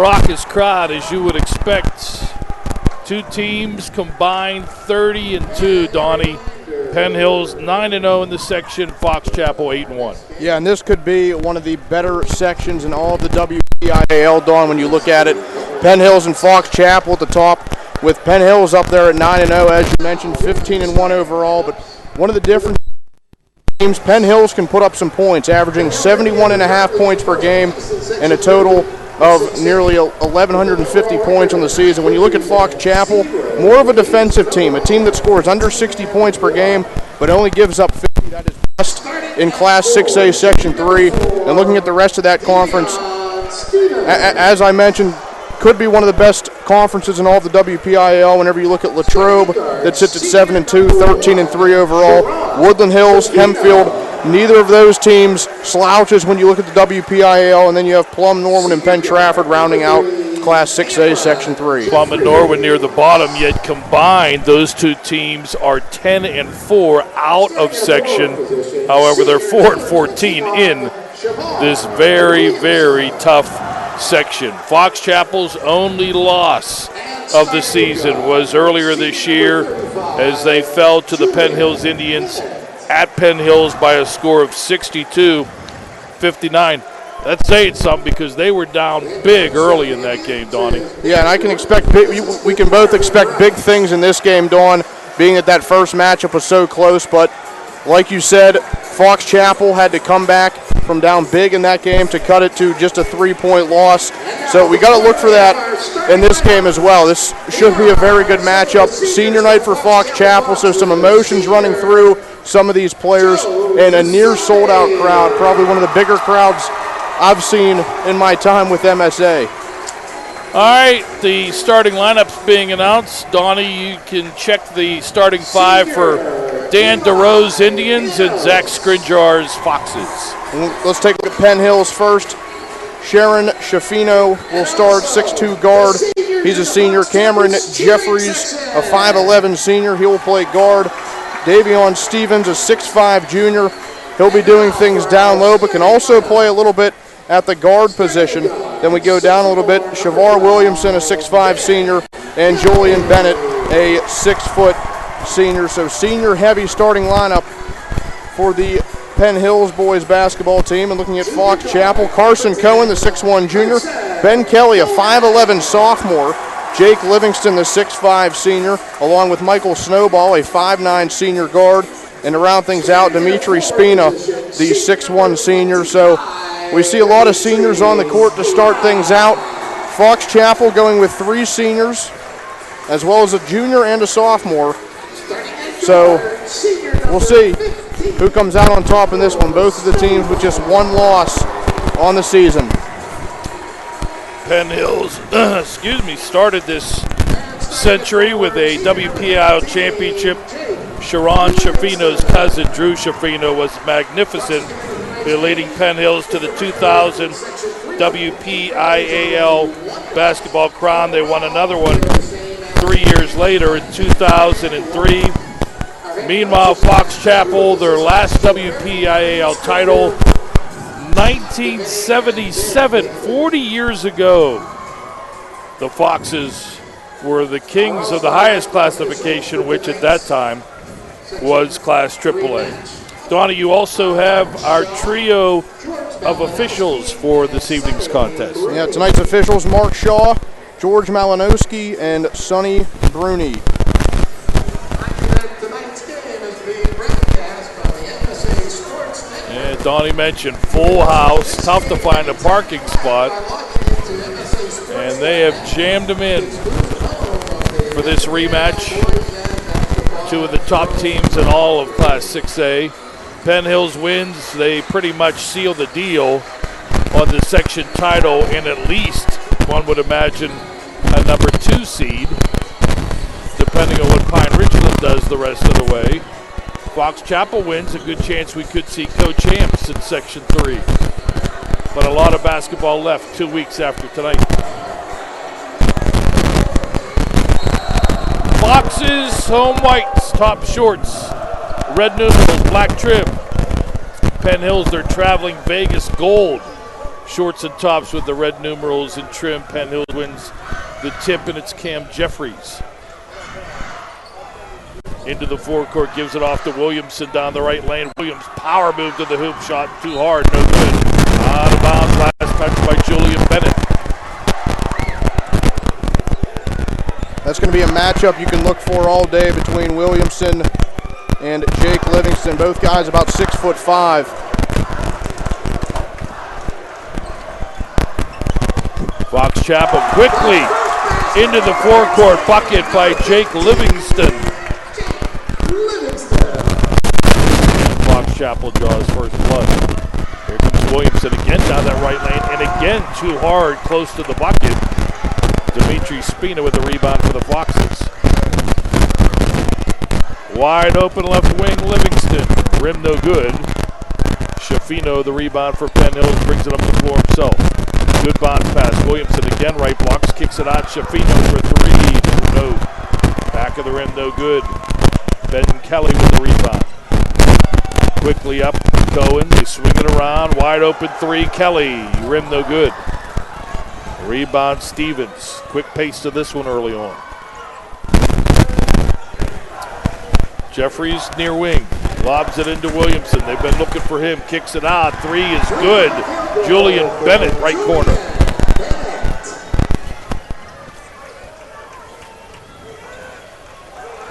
raucous crowd, as you would expect. Two teams combined 30-2, Donny. Penn Hills 9-0 in the section, Fox Chapel 8-1. Yeah, and this could be one of the better sections in all of the WPIAL, Don, when you look at it. Penn Hills and Fox Chapel at the top, with Penn Hills up there at 9-0, as you mentioned, 15-1 overall. But one of the different teams, Penn Hills can put up some points, averaging 71.5 points per game and a total of nearly 1,150 points on the season. When you look at Fox Chapel, more of a defensive team, a team that scores under 60 points per game, but only gives up 50. That is best in Class 6A Section 3. And looking at the rest of that conference, as I mentioned, could be one of the best conferences in all of the WPIAL. Whenever you look at Latrobe, that sits at 7-2, 13-3 overall. Woodland Hills, Hempfield, neither of those teams slouches when you look at the WPIAL, and then you have Plum, Norwood, and Penn Trafford rounding out Class 6A Section 3. Plum and Norwood near the bottom, yet combined, those two teams are 10-4 out of section. However, they're 4-14 in this very, very tough section. Fox Chapel's only loss of the season was earlier this year as they fell to the Penn Hills Indians at Penn Hills by a score of 62-59. That's saying something because they were down big early in that game, Donny. Yeah, and I can expect we can both expect big things in this game, Dawn, being that first matchup was so close. But like you said, Fox Chapel had to come back from down big in that game to cut it to just a 3-point loss. So we got to look for that in this game as well. This should be a very good matchup. Senior night for Fox Chapel, so some emotions running through some of these players, and a near sold-out crowd, probably one of the bigger crowds I've seen in my time with MSA. All right, the starting lineup's being announced. Donny, you can check the starting five for Dan DeRose Indians and Zach Skrinjar's Foxes. Let's take a look at Penn Hills first. Sharon Shafino will start, 6'2" guard. He's a senior. Cameron Jeffries, a 5'11" senior. He will play guard. Davion Stevens, a 6'5" junior. He'll be doing things down low, but can also play a little bit at the guard position. Then we go down a little bit. Shavar Williamson, a 6'5" senior, and Julian Bennett, a 6-foot senior. So senior-heavy starting lineup for the Penn Hills boys basketball team. And looking at Fox Chapel, Carson Cohen, the 6'1" junior. Ben Kelly, a 5'11" sophomore. Jake Livingston, the 6'5" senior, along with Michael Snowball, a 5'9" senior guard. And to round things out, Dimitri Spina, the 6'1" senior. So we see a lot of seniors on the court to start things out. Fox Chapel going with 3 seniors, as well as a junior and a sophomore. So we'll see who comes out on top in this one. Both of the teams with just one loss on the season. Penn Hills, started this century with a WPIAL championship. Sharon Shafino's cousin, Drew Shafino, was magnificent, leading Penn Hills to the 2000 WPIAL basketball crown. They won another one 3 years later in 2003. Meanwhile, Fox Chapel, their last WPIAL title, 1977, 40 years ago. The Foxes were the kings of the highest classification, which at that time was Class AAA. Donny, you also have our trio of officials for this evening's contest. Yeah, tonight's officials, Mark Shaw, George Malinowski, and Sonny Bruni. Yeah, Donny mentioned full house, tough to find a parking spot, and they have jammed them in for this rematch. Two of the top teams in all of Class 6A. Penn Hills wins, they pretty much seal the deal on the section title, and at least, one would imagine, a number 2 seed, depending on what Pine Ridgeland does the rest of the way. Fox Chapel wins, a good chance we could see co-champs in Section 3. But a lot of basketball left 2 weeks after tonight. Foxes, home whites, top shorts, red numerals, black trim. Penn Hills, they're traveling Vegas gold. Shorts and tops with the red numerals in trim. Penn Hills wins the tip, and it's Cam Jeffries. Into the forecourt, gives it off to Williamson down the right lane. Williams power move to the hoop, shot too hard, no good. Out of bounds, last touch by Julian Bennett. That's going to be a matchup you can look for all day between Williamson and Jake Livingston. Both guys about 6'5". Fox Chapel quickly into the forecourt, bucket by Jake Livingston. Fox Chapel draws first blood. Here comes Williamson again down that right lane, and again too hard, close to the bucket. Dimitri Spina with the rebound for the Foxes. Wide open left wing, Livingston. Rim no good. Shafino, the rebound for Penn Hills, brings it up the floor himself. Good bounce pass. Williamson again, right blocks, kicks it out. Shafino for three. No. Back of the rim, no good. Ben Kelly with the rebound. Quickly up, Cohen. They swing it around. Wide open three. Kelly. Rim no good. Rebound Stevens. Quick pace to this one early on. Jeffries near wing. Lobs it into Williamson. They've been looking for him. Kicks it out. Three is good. Julian Bennett, right corner.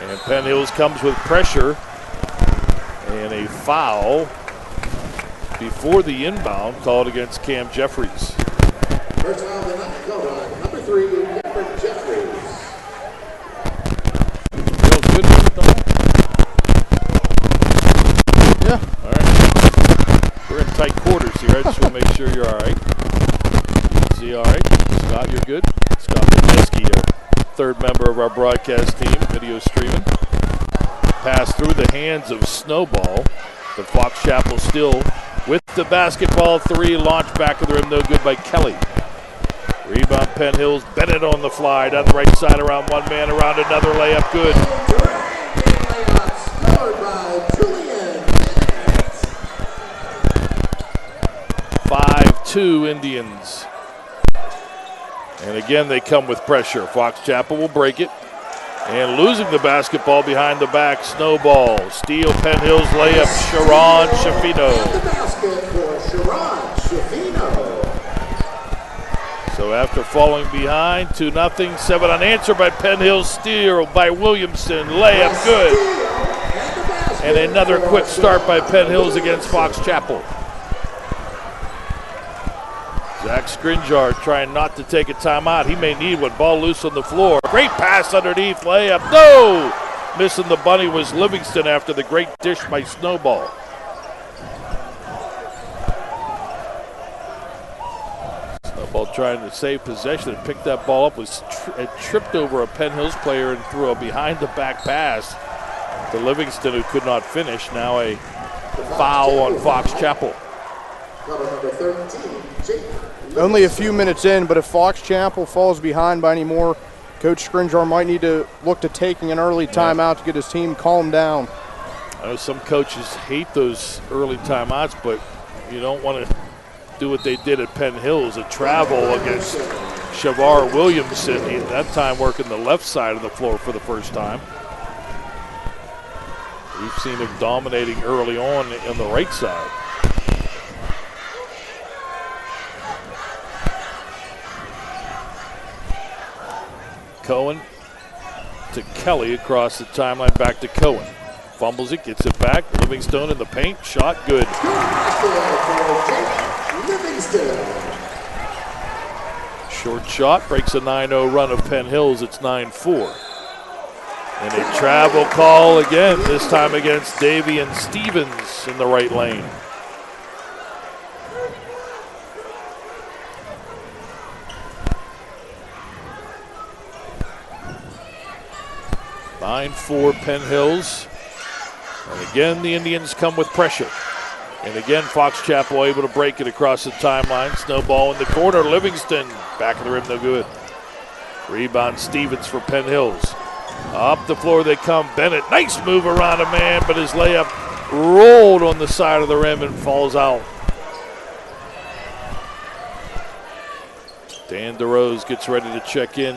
And Penn Hills comes with pressure. And a foul before the inbound called against Cam Jeffries. First foul of the night called on number 3, Cam Jeffries. Real good, Donny? Yeah. All right. We're in tight quarters here. I just want to make sure you're all right. See, all right. Scott, you're good. Scott Mineski, our third member of our broadcast team, video streaming. Pass through the hands of Snowball. The Fox Chapel still with the basketball. Three, launch back of the rim, no good by Kelly. Rebound Penn Hills. Bennett on the fly down the right side around one man, around another layup, good. Scored by Julian. 5-2 Indians. And again, they come with pressure. Fox Chapel will break it. And losing the basketball behind the back, Snowball. Steal, Penn Hills layup, Sharon Shafino. The basket for Sharon Shafino. So after falling behind 2-0, 7 unanswered by Penn Hills, steal by Williamson, layup good. And another quick start by Penn Hills against Fox Chapel. Zach Scrinjar trying not to take a timeout. He may need one. Ball loose on the floor. Great pass underneath, layup. No! Missing the bunny was Livingston after the great dish by Snowball. Snowball trying to save possession and pick that ball up. Was tripped over a Penn Hills player and threw a behind-the-back pass to Livingston, who could not finish. Now a foul on Fox Chapel. Number 13, Jake. Only a few minutes in, but if Fox Chapel falls behind by any more, Coach Scrinjar might need to look to taking an early timeout to get his team calmed down. I know some coaches hate those early timeouts, but you don't want to do what they did at Penn Hills, a travel against Shavar Williamson. That time working the left side of the floor for the first time. We've seen him dominating early on the right side. Cohen to Kelly across the timeline, back to Cohen. Fumbles it, gets it back. Livingstone in the paint, shot good. Short shot, breaks a 9-0 run of Penn Hills. It's 9-4. And a travel call again, this time against Davian Stevens in the right lane. (9-4) Penn Hills. And again, the Indians come with pressure. And again, Fox Chapel able to break it across the timeline. Snowball in the corner. Livingston, back of the rim, no good. Rebound Stevens for Penn Hills. Up the floor they come. Bennett, nice move around a man, but his layup rolled on the side of the rim and falls out. Dan DeRose gets ready to check in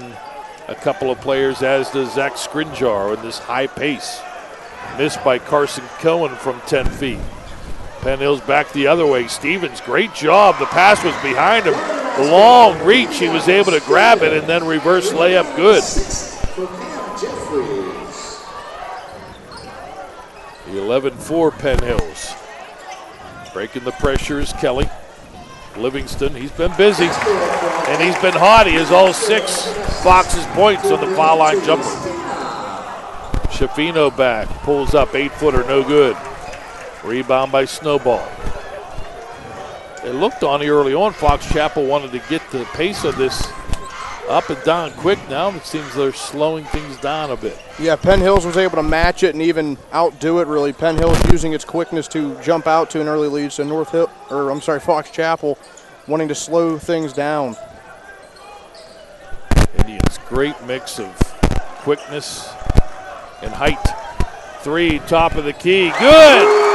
a couple of players, as does Zach Skrinjar in this high pace. Missed by Carson Cohen from 10 feet. Penn Hills back the other way. Stevens, great job. The pass was behind him. The long reach, he was able to grab it and then reverse layup good. The 11-4 Penn Hills. Breaking the pressure is Kelly. Livingston, he's been busy, and he's been hot. He has all 6 Fox's points on the foul line jumper. Schifino back, pulls up, 8-footer, no good. Rebound by Snowball. It looked on early on, Fox Chapel wanted to get the pace of this up and down quick. Now it seems they're slowing things down a bit. Yeah, Penn Hills was able to match it and even outdo it, really. Penn Hills using its quickness to jump out to an early lead. So Fox Chapel wanting to slow things down. Indians, great mix of quickness and height. 3, top of the key, good!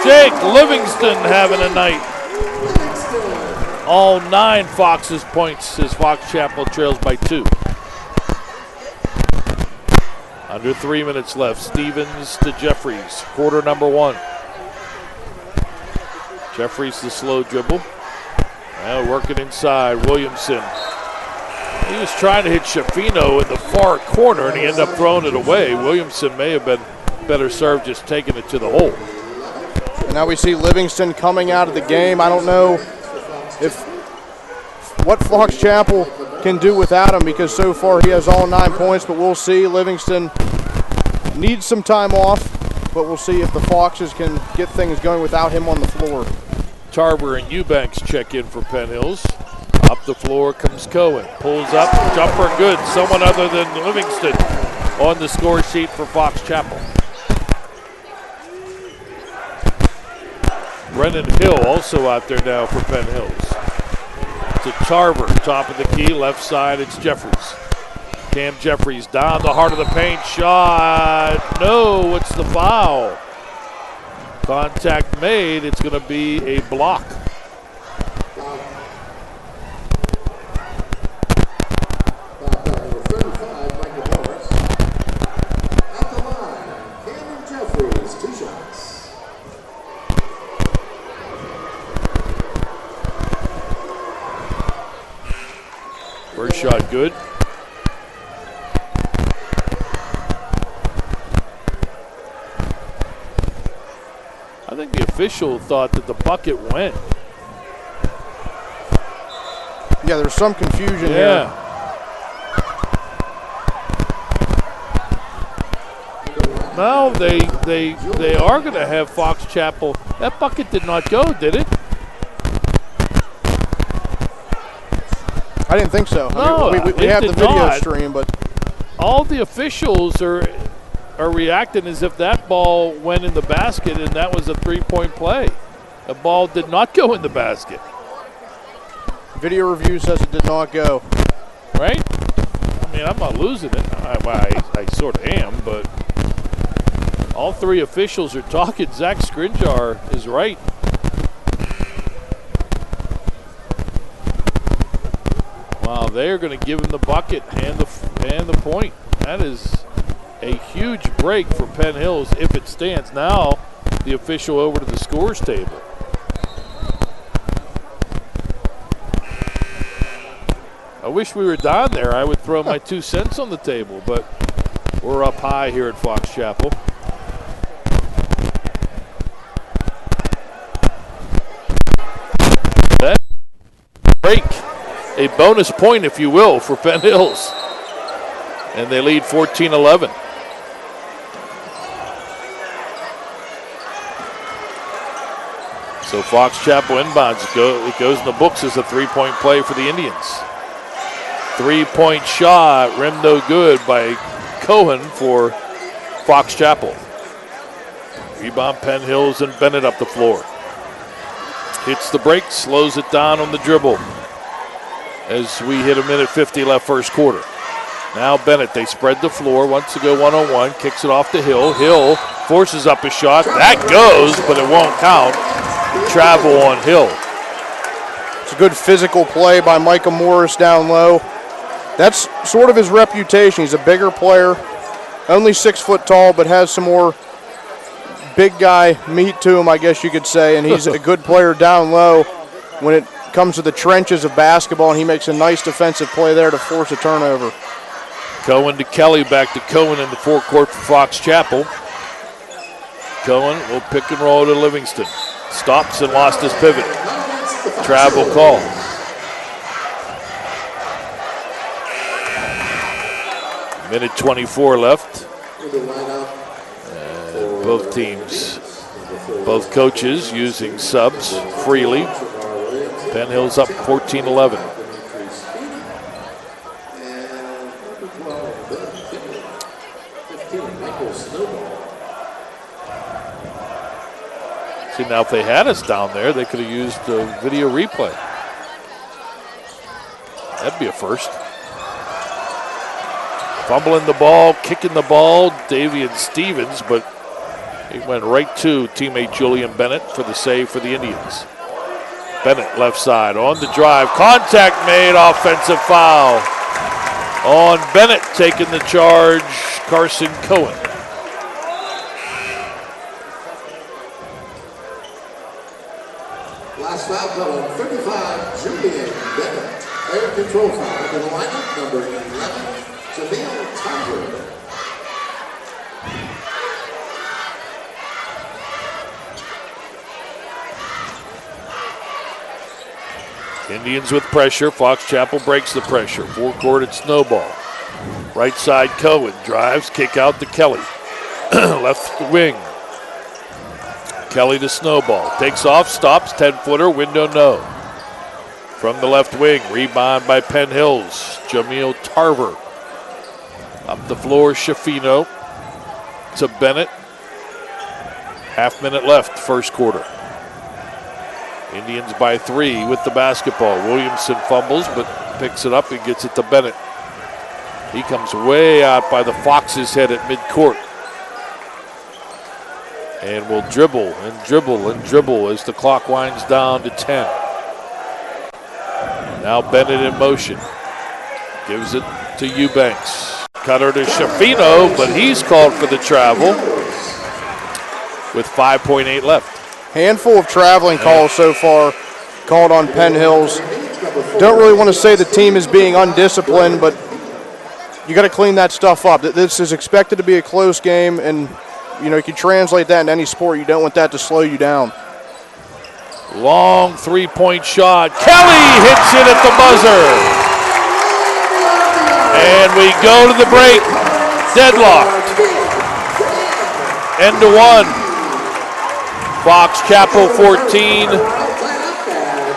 Jake Livingston having a night. All 9 Fox's points as Fox Chapel trails by 2. Under 3 minutes left. Stevens to Jeffries, quarter number 1. Jeffries the slow dribble. Now working inside, Williamson. He was trying to hit Schifino in the far corner and he ended up throwing it away. Williamson may have been better served just taking it to the hole. And now we see Livingston coming out of the game. I don't know what Fox Chapel can do without him, because so far he has all 9 points, but we'll see. Livingston needs some time off, but we'll see if the Foxes can get things going without him on the floor. Tarver and Eubanks check in for Penn Hills. Up the floor comes Cohen. Pulls up, jumper good. Someone other than Livingston on the score sheet for Fox Chapel. Brennan Hill also out there now for Penn Hills. To Tarver, top of the key, left side, it's Jeffries. Cam Jeffries down the heart of the paint, shot, no, what's the foul? Contact made, it's going to be a block. First shot good. I think the official thought that the bucket went. Yeah, there's some confusion here. Now they are going to have Fox Chapel. That bucket did not go, did it? I didn't think so. No, I mean, we have the video stream, but all the officials are reacting as if that ball went in the basket and that was a three-point play. The ball did not go in the basket. Video review says it did not go. Right? I mean, I'm not losing it. I sort of am, but all 3 officials are talking. Zach Skrinjar is right. Wow, they are going to give him the bucket and the point. That is a huge break for Penn Hills if it stands. Now the official over to the scores table. I wish we were down there. I would throw my 2 cents on the table, but we're up high here at Fox Chapel. That break, a bonus point, if you will, for Penn Hills. And they lead 14-11. So Fox Chapel inbounds. It goes in the books as a 3-point play for the Indians. 3-point shot, rim no good by Cohen for Fox Chapel. Rebound Penn Hills and Bennett up the floor. Hits the break, slows it down on the dribble as we hit 1:50 left first quarter. Now Bennett, they spread the floor, wants to go one-on-one, kicks it off to Hill. Hill forces up a shot. That goes, but it won't count. Travel on Hill. It's a good physical play by Micah Morris down low. That's sort of his reputation. He's a bigger player, only 6 foot tall, but has some more big guy meat to him, I guess you could say, and he's a good player down low when it comes to the trenches of basketball, and he makes a nice defensive play there to force a turnover. Cohen to Kelly, back to Cohen in the forecourt for Fox Chapel. Cohen will pick and roll to Livingston. Stops and lost his pivot. Travel call. Minute 24 left. And both teams, both coaches using subs freely. Penn Hill's up 14-11. See, now if they had us down there, they could have used a video replay. That'd be a first. Fumbling the ball, kicking the ball, Davian Stevens, but he went right to teammate Julian Bennett for the save for the Indians. Bennett left side on the drive. Contact made, offensive foul. On Bennett taking the charge, Carson Cohen. Last foul call, 35, Julian Bennett. Air control foul to the lineup, number 11, Jamil Tundra. Indians with pressure. Fox Chapel breaks the pressure. Forecourt at Snowball. Right side Cohen drives, kick out to Kelly. Left wing. Kelly to Snowball. Takes off, stops, 10-footer, window no. From the left wing, rebound by Penn Hills. Jamil Tarver. Up the floor, Shafino to Bennett. Half-minute left, first quarter. Indians by 3 with the basketball. Williamson fumbles, but picks it up and gets it to Bennett. He comes way out by the Fox's head at midcourt. And will dribble and dribble and dribble as the clock winds down to 10. Now Bennett in motion. Gives it to Eubanks. Cutter to Shafino, but he's called for the travel with 5.8 left. Handful of traveling calls so far called on Penn Hills. Don't really want to say the team is being undisciplined, but you got to clean that stuff up. This is expected to be a close game, and you know, you can translate that in any sport. You don't want that to slow you down. Long three-point shot. Kelly hits it at the buzzer. And we go to the break. Deadlocked. End to one. Fox Chapel 14,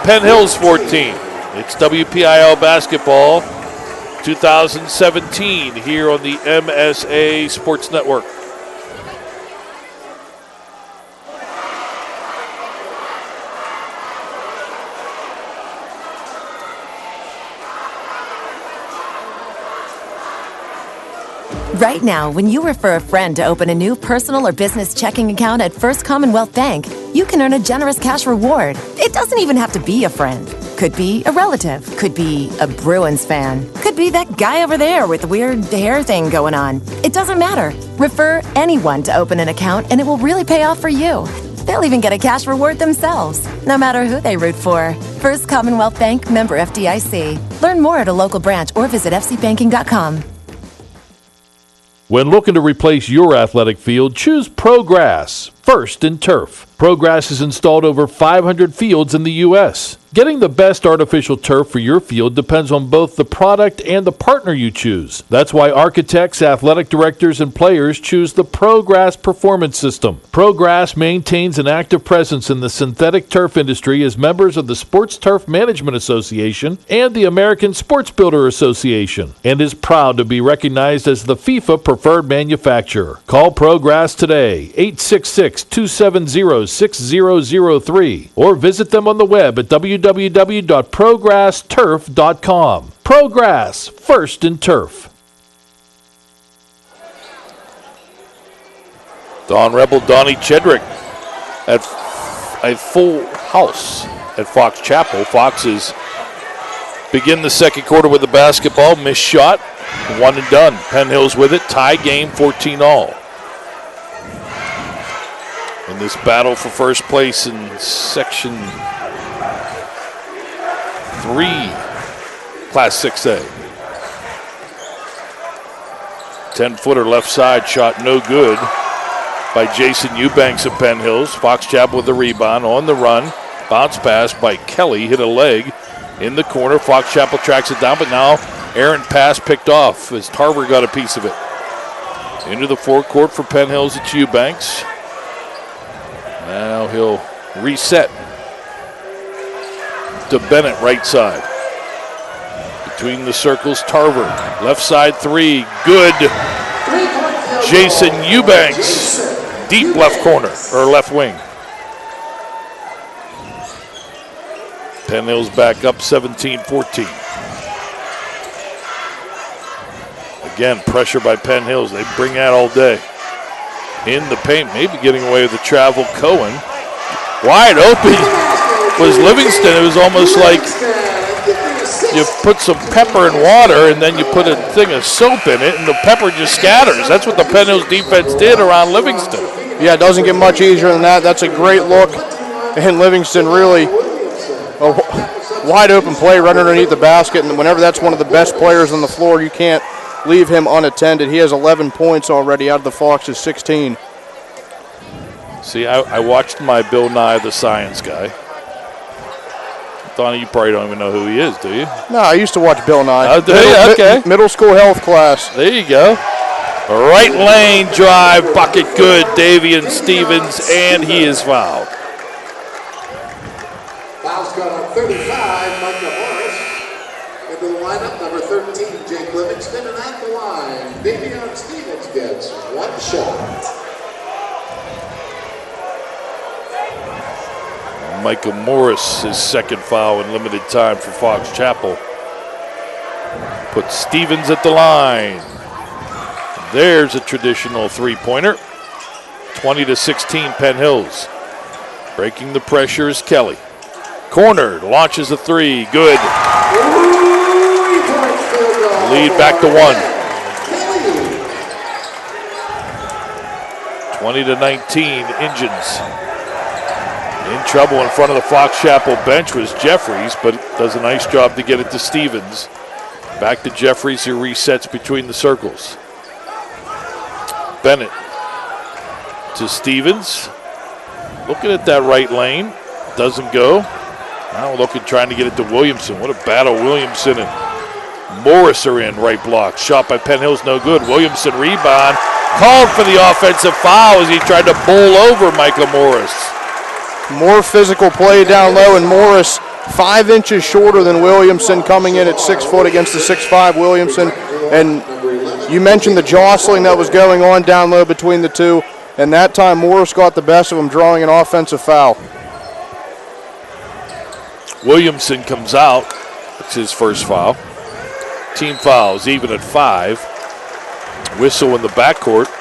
Penn Hills 14. It's WPIAL Basketball 2017 here on the MSA Sports Network. Right now, when you refer a friend to open a new personal or business checking account at First Commonwealth Bank, you can earn a generous cash reward. It doesn't even have to be a friend. Could be a relative. Could be a Bruins fan. Could be that guy over there with the weird hair thing going on. It doesn't matter. Refer anyone to open an account and it will really pay off for you. They'll even get a cash reward themselves, no matter who they root for. First Commonwealth Bank, member FDIC. Learn more at a local branch or visit fcbanking.com. When looking to replace your athletic field, choose ProGrass, First in Turf. ProGrass has installed over 500 fields in the U.S. Getting the best artificial turf for your field depends on both the product and the partner you choose. That's why architects, athletic directors, and players choose the ProGrass Performance System. ProGrass maintains an active presence in the synthetic turf industry as members of the Sports Turf Management Association and the American Sports Builder Association, and is proud to be recognized as the FIFA preferred manufacturer. Call ProGrass today, 866-270-6003, or visit them on the web at www.progressturf.com. ProGrass, First in Turf. Don Rebel, Donny Chedrick at a full house at Fox Chapel. Foxes begin the second quarter with the basketball. Missed shot, one and done. Penn Hills with it. Tie game, 14-all. In this battle for first place in Section 3, Class 6A. 10-footer left side shot no good by Jason Eubanks of Penn Hills. Fox Chapel with the rebound on the run. Bounce pass by Kelly, hit a leg in the corner. Fox Chapel tracks it down, but now errant pass picked off as Tarver got a piece of it. Into the forecourt for Penn Hills, it's Eubanks. Now he'll reset to Bennett, right side. Between the circles, Tarver, left side three, good. Jason Eubanks, deep left corner, or left wing. Penn Hills back up 17-14. Again, pressure by Penn Hills. They bring that all day. In the paint, maybe getting away with the travel. Cohen, wide open was Livingston. It was almost like you put some pepper in water and then you put a thing of soap in it and the pepper just scatters. That's what the Penn Hills defense did around Livingston. Yeah, it doesn't get much easier than that. That's a great look. And Livingston really a wide open play right underneath the basket. And whenever that's one of the best players on the floor, you can't leave him unattended. He has 11 points already out of the Fox's 16. See, I watched my Bill Nye the Science Guy. Donny, you probably don't even know who he is, do you? No, I used to watch Bill Nye. Oh, do you? Okay. Middle school health class. There you go. Right lane drive, bucket good. Davian Stevens, and he is fouled. Foul's got on 35, Michael Morris. Into the lineup, number 13, Jake Livingston, and at the line, Davian Stevens gets one shot. Michael Morris, his second foul in limited time for Fox Chapel. Put Stevens at the line. There's a traditional three-pointer. 20-16 Penn Hills. Breaking the pressure is Kelly. Cornered, launches a three, good. Lead back to one. 20-19 Indians. In trouble in front of the Fox Chapel bench was Jeffries, but does a nice job to get it to Stevens. Back to Jeffries, who resets between the circles. Bennett to Stevens. Looking at that right lane. Doesn't go. Now looking, trying to get it to Williamson. What a battle Williamson and Morris are in. Right block. Shot by Penn Hills, no good. Williamson rebound. Called for the offensive foul as he tried to bowl over Michael Morris. More physical play down low, and Morris 5 inches shorter than Williamson, coming in at 6 foot against the 6'5" Williamson. And you mentioned the jostling that was going on down low between the two, and that time Morris got the best of him, drawing an offensive foul. Williamson comes out. It's his first foul. Team fouls even at 5. Whistle in the backcourt.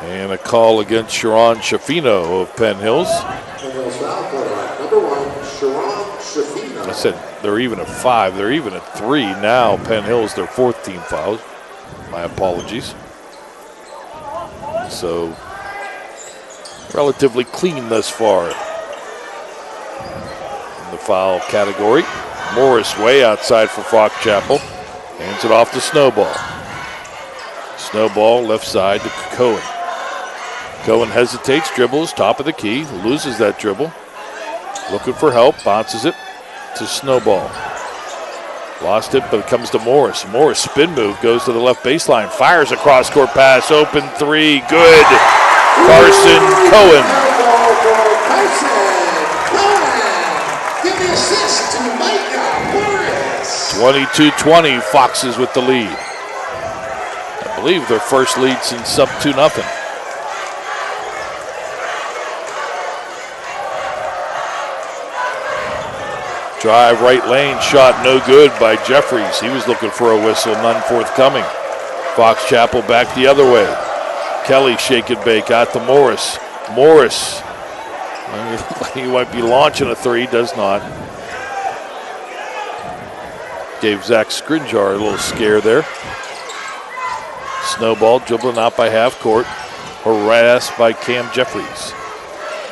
And a call against Sharon Shafino of Penn Hills. I said they're even at 5. They're even at 3 now. Penn Hills, their 4th team foul. My apologies. So relatively clean thus far in the foul category. Morris way outside for Fox Chapel. Hands it off to Snowball. Snowball left side to Cohen. Cohen hesitates, dribbles, top of the key, loses that dribble. Looking for help, bounces it to Snowball. Lost it, but it comes to Morris. Morris spin move, goes to the left baseline, fires a cross-court pass, open three, good. Carson Cohen. Give the assist to Micah Morris. 22-20, Foxes with the lead. I believe their first lead since sub 2-0. Drive right lane, shot no good by Jeffries. He was looking for a whistle, none forthcoming. Fox Chapel back the other way. Kelly shake and bake out to Morris. Morris. He might be launching a three, does not. Gave Zach Skrinjar a little scare there. Snowball dribbling out by half court. Harassed by Cam Jeffries.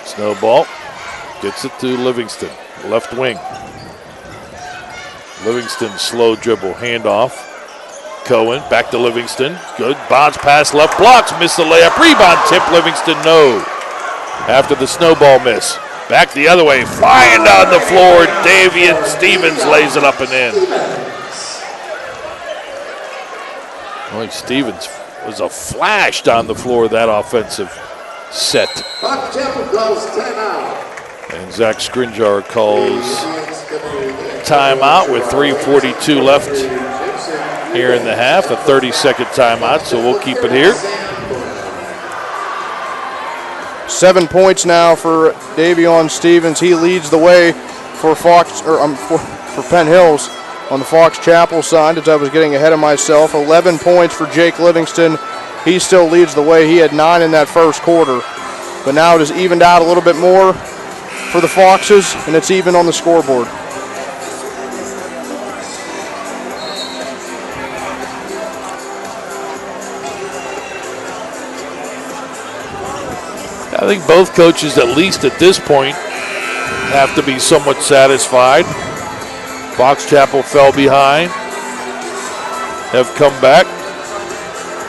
Snowball gets it to Livingston, left wing. Livingston slow dribble, handoff. Cohen back to Livingston. Good bounce pass, left blocks, missed the layup. Rebound tip, Livingston no. After the snowball miss. Back the other way, flying down the floor. Davian Stevens lays it up and in. Boy, Stevens was a flash down the floor of that offensive set. And Zach Skrinjar calls timeout with 3:42 left here in the half, a 30-second timeout, so we'll keep it here. 7 points now for Davion Stevens. He leads the way for for Penn Hills on the Fox Chapel side, as I was getting ahead of myself. 11 points for Jake Livingston. He still leads the way. He had 9 in that first quarter. But now it has evened out a little bit more for the Foxes, and it's even on the scoreboard. I think both coaches, at least at this point, have to be somewhat satisfied. Fox Chapel fell behind, have come back,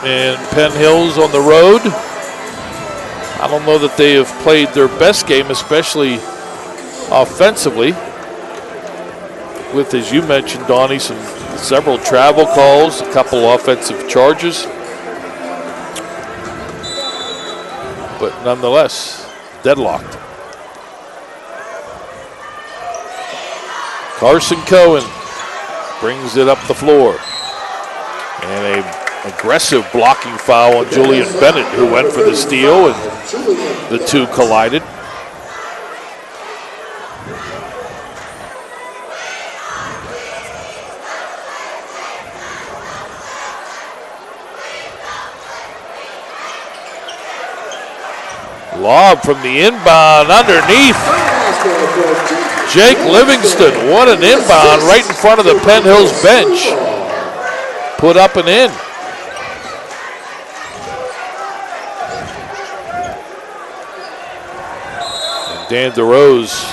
and Penn Hills on the road. I don't know that they have played their best game, especially offensively, with, as you mentioned, Donny, several travel calls, a couple offensive charges. But nonetheless, deadlocked. Carson Cohen brings it up the floor. And an aggressive blocking foul on Julian Bennett, who went for the steal, and the two collided. Lob from the inbound underneath. Jake Livingston, what an inbound right in front of the Penn Hills bench. Put up and in. And Dan DeRose,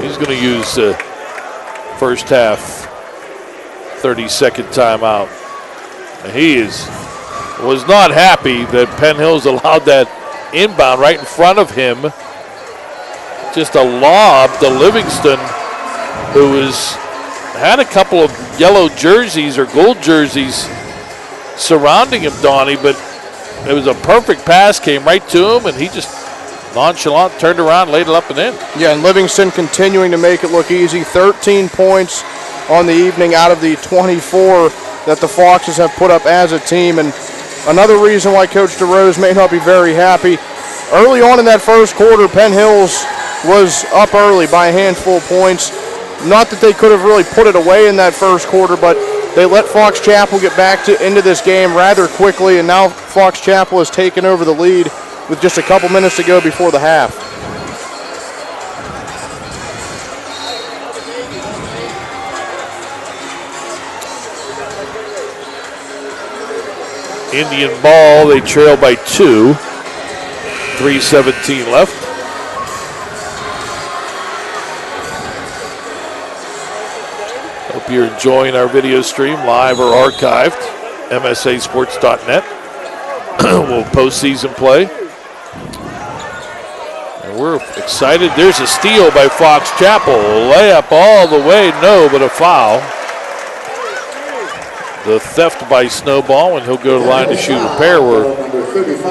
he's going to use the first half 30-second timeout. And he was not happy that Penn Hills allowed that inbound right in front of him. Just a lob to Livingston, who had a couple of yellow jerseys or gold jerseys surrounding him, Donny, but it was a perfect pass, came right to him, and he just nonchalant turned around, laid it up and in. Yeah, and Livingston continuing to make it look easy. 13 points on the evening out of the 24 that the Foxes have put up as a team. And another reason why Coach DeRose may not be very happy, early on in that first quarter, Penn Hills was up early by a handful of points. Not that they could have really put it away in that first quarter, but they let Fox Chapel get back into this game rather quickly, and now Fox Chapel has taken over the lead with just a couple minutes to go before the half. Indian ball, they trail by 2. 3:17 left. Hope you're enjoying our video stream, live or archived. MSAsports.net. We'll postseason play. And we're excited. There's a steal by Fox Chapel. Layup all the way, no, but a foul. The theft by Snowball, and he'll go to the line to shoot a pair. We're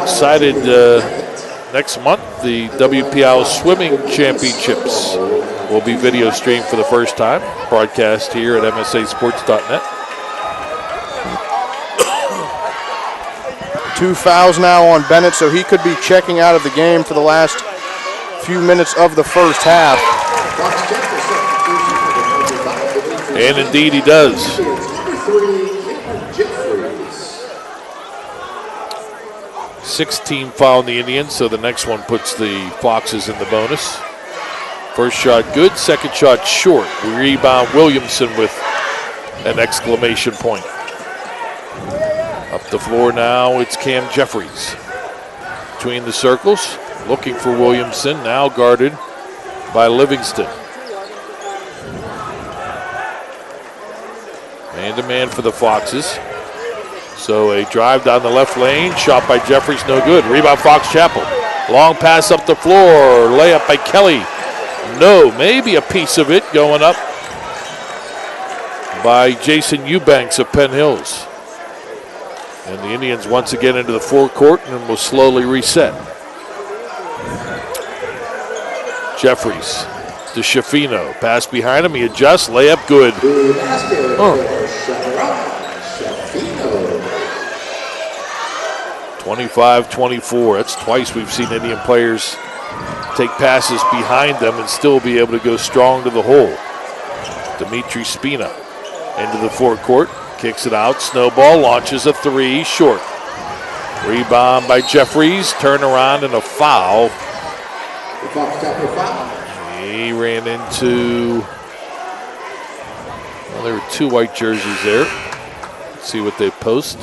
excited next month. The WPIAL Swimming Championships will be video streamed for the first time, broadcast here at MSAsports.net. 2 fouls now on Bennett, so he could be checking out of the game for the last few minutes of the first half. And indeed he does. 6-team foul on the Indians, so the next one puts the Foxes in the bonus. First shot good, second shot short. Rebound Williamson with an exclamation point. Up the floor now, it's Cam Jeffries. Between the circles, looking for Williamson, now guarded by Livingston. Man-to-man for the Foxes. So a drive down the left lane, shot by Jeffries, no good. Rebound Fox Chapel. Long pass up the floor, layup by Kelly. No, maybe a piece of it going up by Jason Eubanks of Penn Hills. And the Indians once again into the forecourt and will slowly reset. Jeffries to Schifino. Pass behind him, he adjusts, layup good. 25-24. That's twice we've seen Indian players take passes behind them and still be able to go strong to the hole. Dimitri Spina into the forecourt, kicks it out, snowball, launches a three, short. Rebound by Jeffries, turn around and a foul. He ran into, well, there were two white jerseys there. Let's see what they post.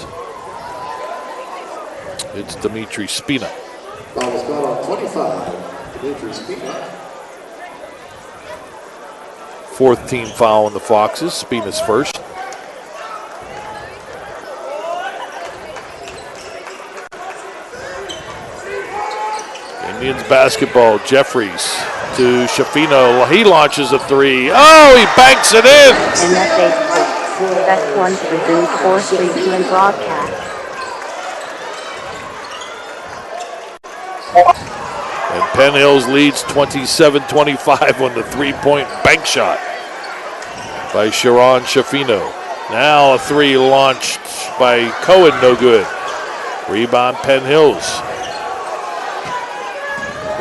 It's Dimitri Spina. Foul was called on 25. Dimitri Spina. Fourth team foul on the Foxes. Spina's first. Indians basketball. Jeffries to Schifino. He launches a three. Oh, he banks it in. MSA Sports. Best one to resume 4-3-2 and broadcast. And Penn Hills leads 27-25 on the three-point bank shot by Sharon Schifino. Now a three launched by Cohen, no good. Rebound Penn Hills.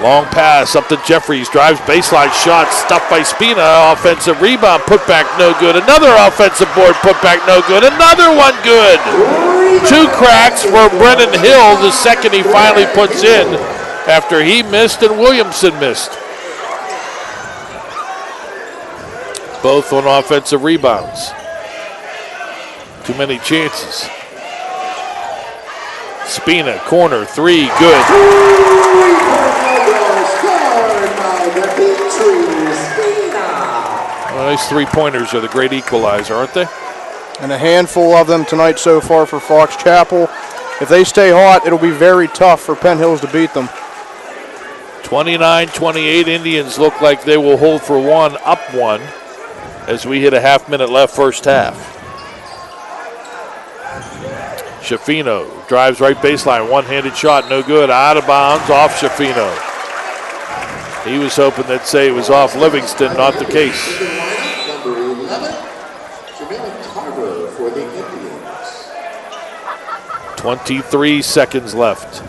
Long pass up to Jeffries, drives baseline shot, stuffed by Spina. Offensive rebound, put back no good. Another offensive board, put back no good. Another one good. Two cracks for Brennan Hill, the second he finally puts in after he missed and Williamson missed. Both on offensive rebounds. Too many chances. Spina, corner, three, good. Well, these three-pointers are the great equalizer, aren't they? And a handful of them tonight so far for Fox Chapel. If they stay hot, it'll be very tough for Penn Hills to beat them. 29-28, Indians look like they will hold for one, up one, as we hit a half-minute left first half. Schifino drives right baseline, one-handed shot, no good, out of bounds, off Schifino. He was hoping they'd say it was off Livingston, not the case. Number 11, Jamila Carter for the Indians. 23 seconds left.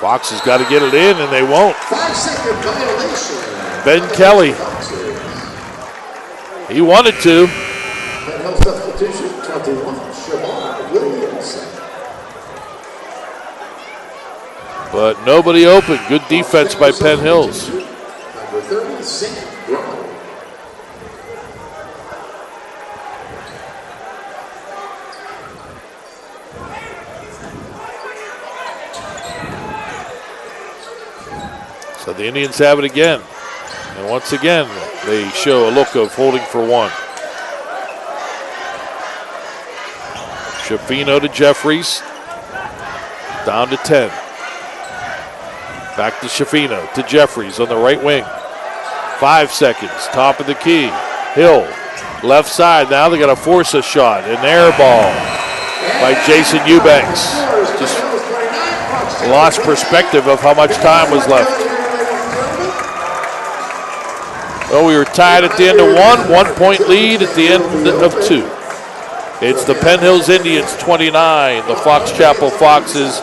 Fox has got to get it in, and they won't. 5-second violation. Ben Kelly. He wanted to. Penn Hill substitution, 21, Siobhan Williamson. But nobody open. Good defense by Penn Hills. Number 30, Sam Brown. So the Indians have it again. And once again, they show a look of holding for one. Schifino to Jeffries. Down to 10. Back to Schifino to Jeffries on the right wing. 5 seconds, top of the key. Hill, left side. Now they're going to force a shot. An air ball by Jason Eubanks. Just lost perspective of how much time was left. Well, we were tied at the end of one. 1 point lead at the end of two. It's the Penn Hills Indians 29, the Fox Chapel Foxes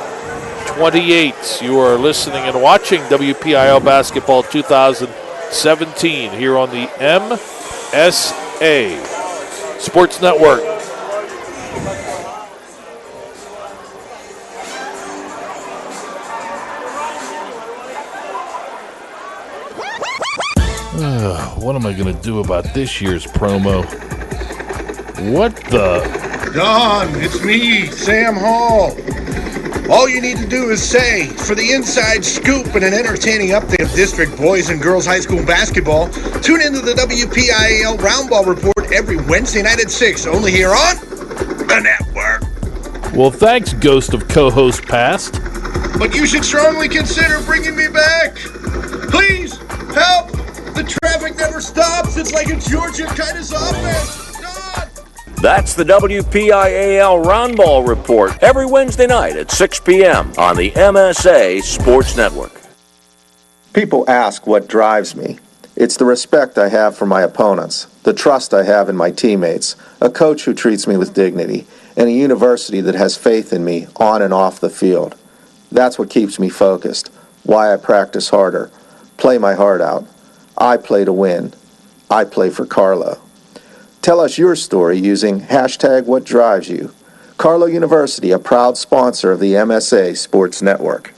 28. You are listening and watching WPIAL Basketball 2017 here on the MSA. Sports Network. What am I going to do about this year's promo? What the? Don, it's me, Sam Hall. All you need to do is say, for the inside scoop and an entertaining update of district boys and girls high school basketball, tune into the WPIAL Roundball Report every Wednesday night at 6, only here on the network. Well, thanks, ghost of co-host past. But you should strongly consider bringing me back. Please, help! The traffic never stops. It's like a Georgia Titus offense. God! That's the WPIAL Roundball Report every Wednesday night at 6 p.m. on the MSA Sports Network. People ask what drives me. It's the respect I have for my opponents, the trust I have in my teammates, a coach who treats me with dignity, and a university that has faith in me on and off the field. That's what keeps me focused, why I practice harder, play my heart out. I play to win. I play for Carlo. Tell us your story using #WhatDriveSYou. Carlo University, a proud sponsor of the MSA Sports Network.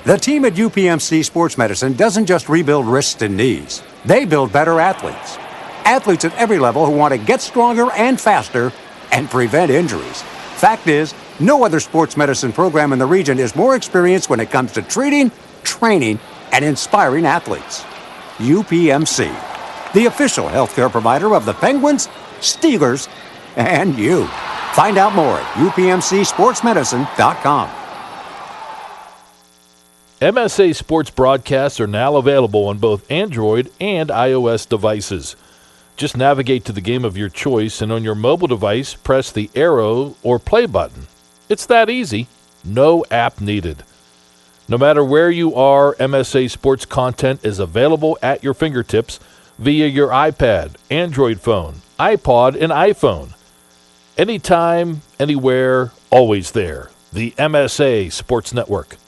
The team at UPMC Sports Medicine doesn't just rebuild wrists and knees. They build better athletes. Athletes at every level who want to get stronger and faster and prevent injuries. Fact is, no other sports medicine program in the region is more experienced when it comes to treating, training, and inspiring athletes. UPMC, the official healthcare provider of the Penguins, Steelers, and you. Find out more at upmcsportsmedicine.com. MSA Sports broadcasts are now available on both Android and iOS devices. Just navigate to the game of your choice, and on your mobile device, press the arrow or play button. It's that easy. No app needed. No matter where you are, MSA Sports content is available at your fingertips via your iPad, Android phone, iPod, and iPhone. Anytime, anywhere, always there. The MSA Sports Network.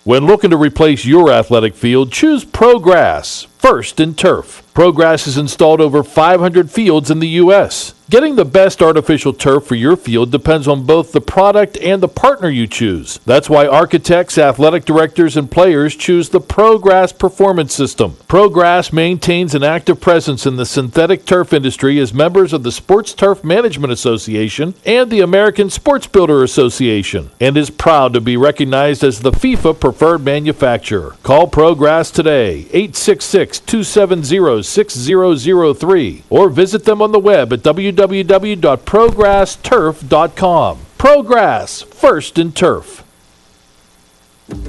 When looking to replace your athletic field, choose ProGrass, first in turf. ProGrass has installed over 500 fields in the U.S. Getting the best artificial turf for your field depends on both the product and the partner you choose. That's why architects, athletic directors, and players choose the ProGrass Performance System. ProGrass maintains an active presence in the synthetic turf industry as members of the Sports Turf Management Association and the American Sports Builder Association, and is proud to be recognized as the FIFA preferred manufacturer. Call ProGrass today, 866-270-6003, or visit them on the web at www.progressturf.com. ProGrass, first in turf.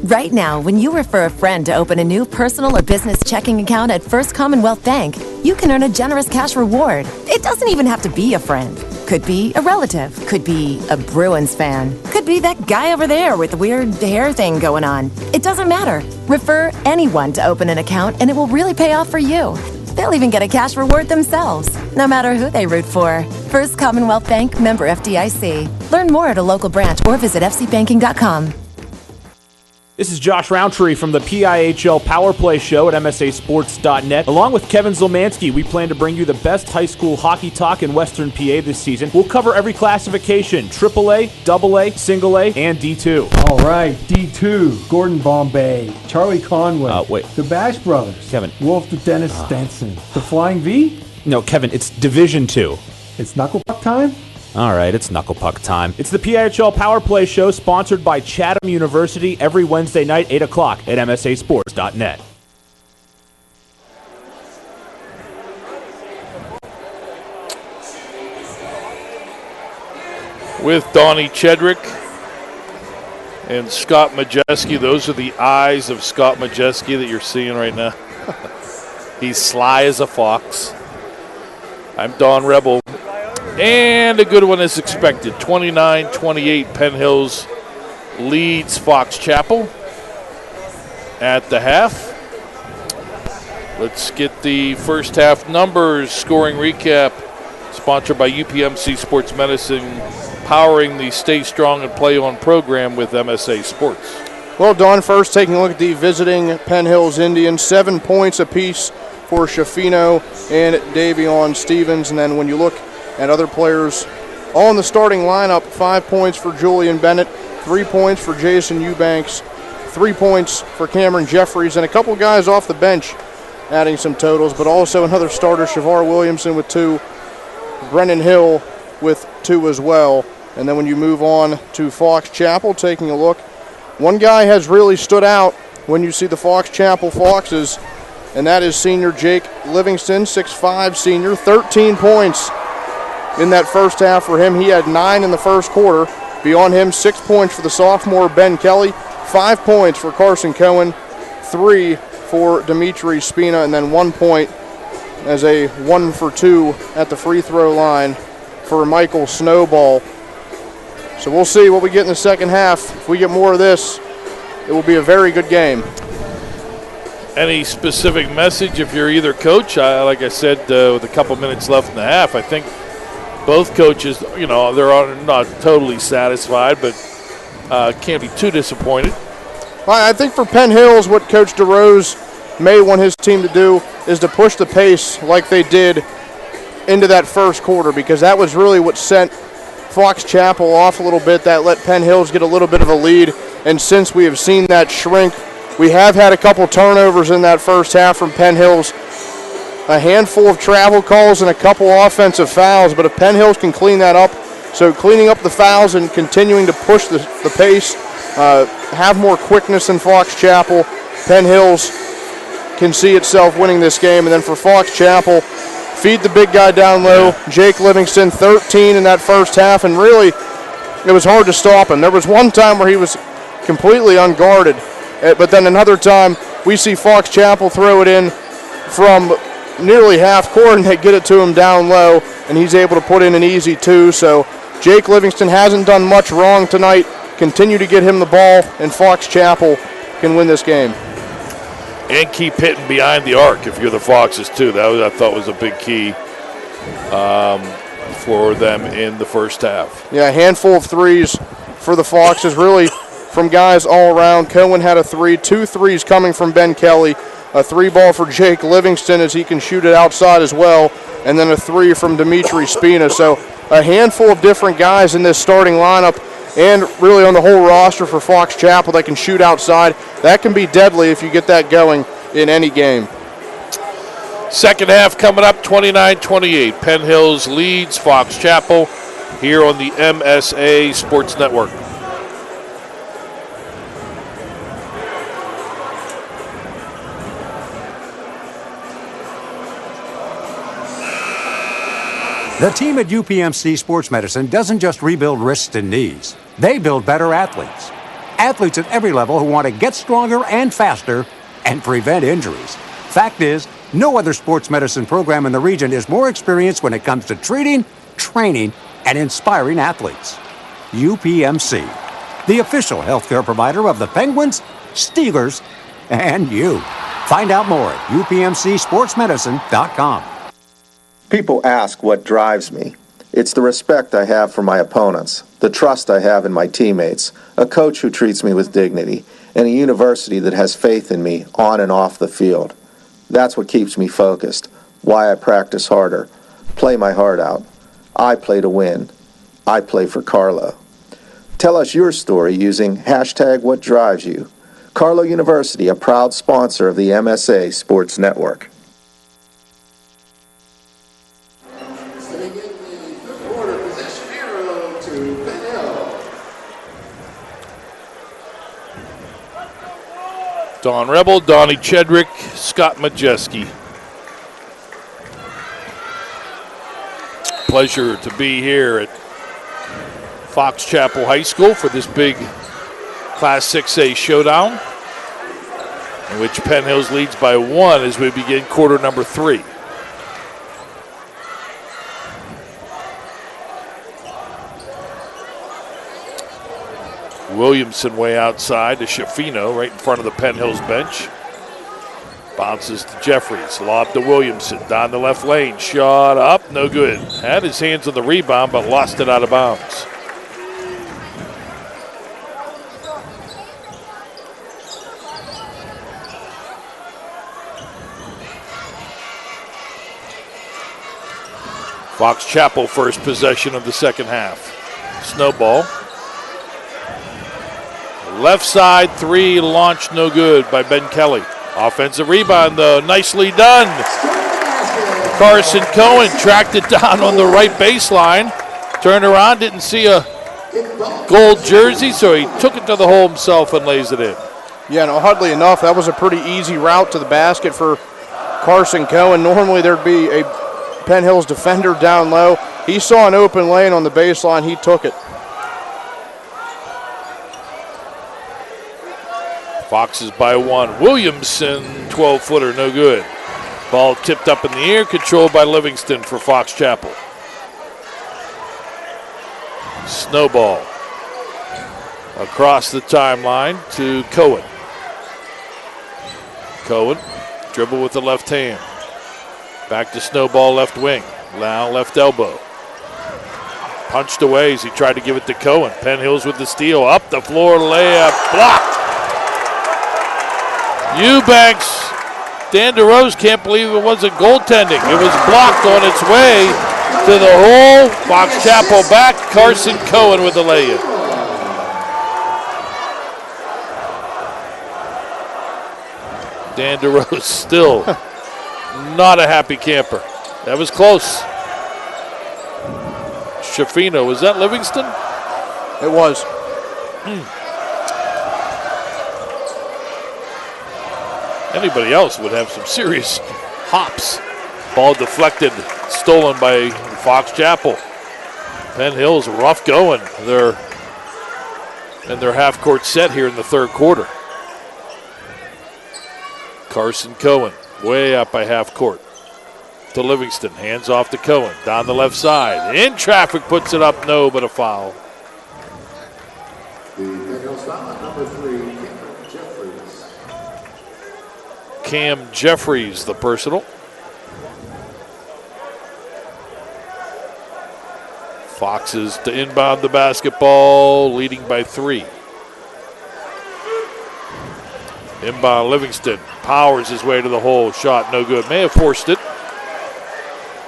Right now, when you refer a friend to open a new personal or business checking account at First Commonwealth Bank, you can earn a generous cash reward. It doesn't even have to be a friend. Could be a relative. Could be a Bruins fan. Could be that guy over there with the weird hair thing going on. It doesn't matter. Refer anyone to open an account and it will really pay off for you. They'll even get a cash reward themselves, no matter who they root for. First Commonwealth Bank, member FDIC. Learn more at a local branch or visit fcbanking.com. This is Josh Roundtree from the PIHL Power Play Show at MSASports.net. Along with Kevin Zilmansky, we plan to bring you the best high school hockey talk in Western PA this season. We'll cover every classification, AAA, AA, Single A, and D2. All right, D2, Gordon Bombay, Charlie Conway, the Bash Brothers, Kevin. Wolf the Dennis Stenson, the Flying V? No, Kevin, it's Division 2. It's Knuckle Puck time? All right, it's Knuckle Puck time. It's the PIHL Power Play Show sponsored by Chatham University every Wednesday night, 8 o'clock at MSASports.net. With Donny Chedrick and Scott Majeski. Those are the eyes of Scott Majeski that you're seeing right now. He's sly as a fox. I'm Don Rebel. And a good one as expected. 29-28, Penn Hills leads Fox Chapel at the half. Let's get the first half numbers, scoring recap, sponsored by UPMC Sports Medicine, powering the Stay Strong and Play On program with MSA Sports. Well, Don, first taking a look at the visiting Penn Hills Indians, 7 points apiece for Shafino and Davion Stevens. And then when you look at other players on the starting lineup, 5 points for Julian Bennett, 3 points for Jason Eubanks, 3 points for Cameron Jeffries, and a couple guys off the bench adding some totals, but also another starter, Shavar Williamson with 2, Brennan Hill with 2 as well. And then when you move on to Fox Chapel, taking a look, one guy has really stood out when you see the Fox Chapel Foxes, and that is senior Jake Livingston, 6'5" senior, 13 points in that first half for him. He had 9 in the first quarter. Beyond him, 6 points for the sophomore Ben Kelly, 5 points for Carson Cohen, 3 for Dimitri Spina, and then 1 point as a 1 for 2 at the free throw line for Michael Snowball. So we'll see what we get in the second half. If we get more of this, it will be a very good game. Any specific message if you're either coach? Like I said, with a couple minutes left in the half, I think both coaches, they're not totally satisfied, but can't be too disappointed. I think for Penn Hills, what Coach DeRose may want his team to do is to push the pace like they did into that first quarter, because that was really what sent Fox Chapel off a little bit. That let Penn Hills get a little bit of a lead, and since we have seen that shrink, we have had a couple turnovers in that first half from Penn Hills, a handful of travel calls and a couple offensive fouls, but if Penn Hills can clean that up, so cleaning up the fouls and continuing to push the pace, have more quickness than Fox Chapel, Penn Hills can see itself winning this game. And then for Fox Chapel, feed the big guy down low. Jake Livingston, 13 in that first half, and really it was hard to stop him. There was one time where he was completely unguarded, but then another time we see Fox Chapel throw it in from nearly half court and they get it to him down low, and he's able to put in an easy 2. So Jake Livingston hasn't done much wrong tonight. Continue to get him the ball, and Fox Chapel can win this game. And keep hitting behind the arc if you're the Foxes, too. That I thought was a big key for them in the first half. Yeah, a handful of threes for the Foxes, really from guys all around. Cohen had a 3, 2 threes coming from Ben Kelly, a 3 ball for Jake Livingston as he can shoot it outside as well, and then a 3 from Dimitri Spina. So a handful of different guys in this starting lineup, and really on the whole roster for Fox Chapel that can shoot outside. That can be deadly if you get that going in any game. Second half coming up, 29-28. Penn Hills leads Fox Chapel here on the MSA Sports Network. The team at UPMC Sports Medicine doesn't just rebuild wrists and knees. They build better athletes. Athletes at every level who want to get stronger and faster and prevent injuries. Fact is, no other sports medicine program in the region is more experienced when it comes to treating, training, and inspiring athletes. UPMC, the official healthcare provider of the Penguins, Steelers, and you. Find out more at upmcsportsmedicine.com. People ask what drives me. It's the respect I have for my opponents, the trust I have in my teammates, a coach who treats me with dignity, and a university that has faith in me on and off the field. That's what keeps me focused, why I practice harder, play my heart out. I play to win. I play for Carlo. Tell us your story using #WhatDriveYou. Carlo University, a proud sponsor of the MSA Sports Network. Don Rebel, Donny Chedrick, Scott Majeski. Pleasure to be here at Fox Chapel High School for this big Class 6A showdown, in which Penn Hills leads by 1 as we begin quarter number 3. Williamson way outside to Shafino, right in front of the Penn Hills bench. Bounces to Jeffries, lob to Williamson, down the left lane, shot up, no good. Had his hands on the rebound, but lost it out of bounds. Fox Chapel first possession of the second half. Snowball. Left side three, launched no good by Ben Kelly. Offensive rebound though, nicely done. Carson Cohen tracked it down on the right baseline. Turned around, didn't see a gold jersey, so he took it to the hole himself and lays it in. Yeah, no, oddly enough, that was a pretty easy route to the basket for Carson Cohen. Normally there'd be a Penn Hills defender down low. He saw an open lane on the baseline, he took it. Foxes by one. Williamson, 12-footer, no good. Ball tipped up in the air, controlled by Livingston for Fox Chapel. Snowball across the timeline to Cohen. Cohen, dribble with the left hand. Back to Snowball, left wing. Now left elbow. Punched away as he tried to give it to Cohen. Penn Hills with the steal. Up the floor, layup, blocked. Eubanks, Dan DeRose can't believe it wasn't goaltending. It was blocked on its way to the hole. Fox Chapel back. Carson Cohen with the lay-in. Dan DeRose still not a happy camper. That was close. Shafino, was that Livingston? It was. Anybody else would have some serious hops. Ball deflected, stolen by Fox Chapel. Penn Hills rough going. They're in their half-court set here in the third quarter. Carson Cohen way up by half court to Livingston. Hands off to Cohen. Down the left side. In traffic, puts it up. No, but a foul. The Penn Hills foul, number 3, Cam Jeffries. Cam Jeffries, the personal. Foxes to inbound the basketball, leading by 3. Inbound Livingston powers his way to the hole. Shot no good. May have forced it.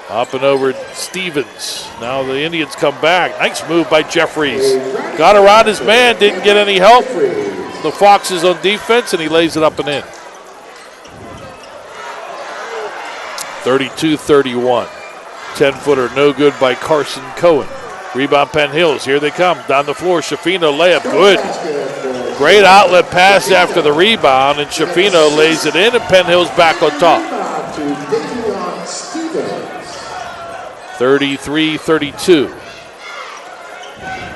Up and over Stevens. Now the Indians come back. Nice move by Jeffries. Got around his man. Didn't get any help. The Foxes on defense, and he lays it up and in. 32-31. 10-footer no good by Carson Cohen. Rebound Penn Hills. Here they come. Down the floor. Shafino layup. Good. Great outlet pass after the rebound, and Shafino lays it in, and Penn Hills back on top. 33-32.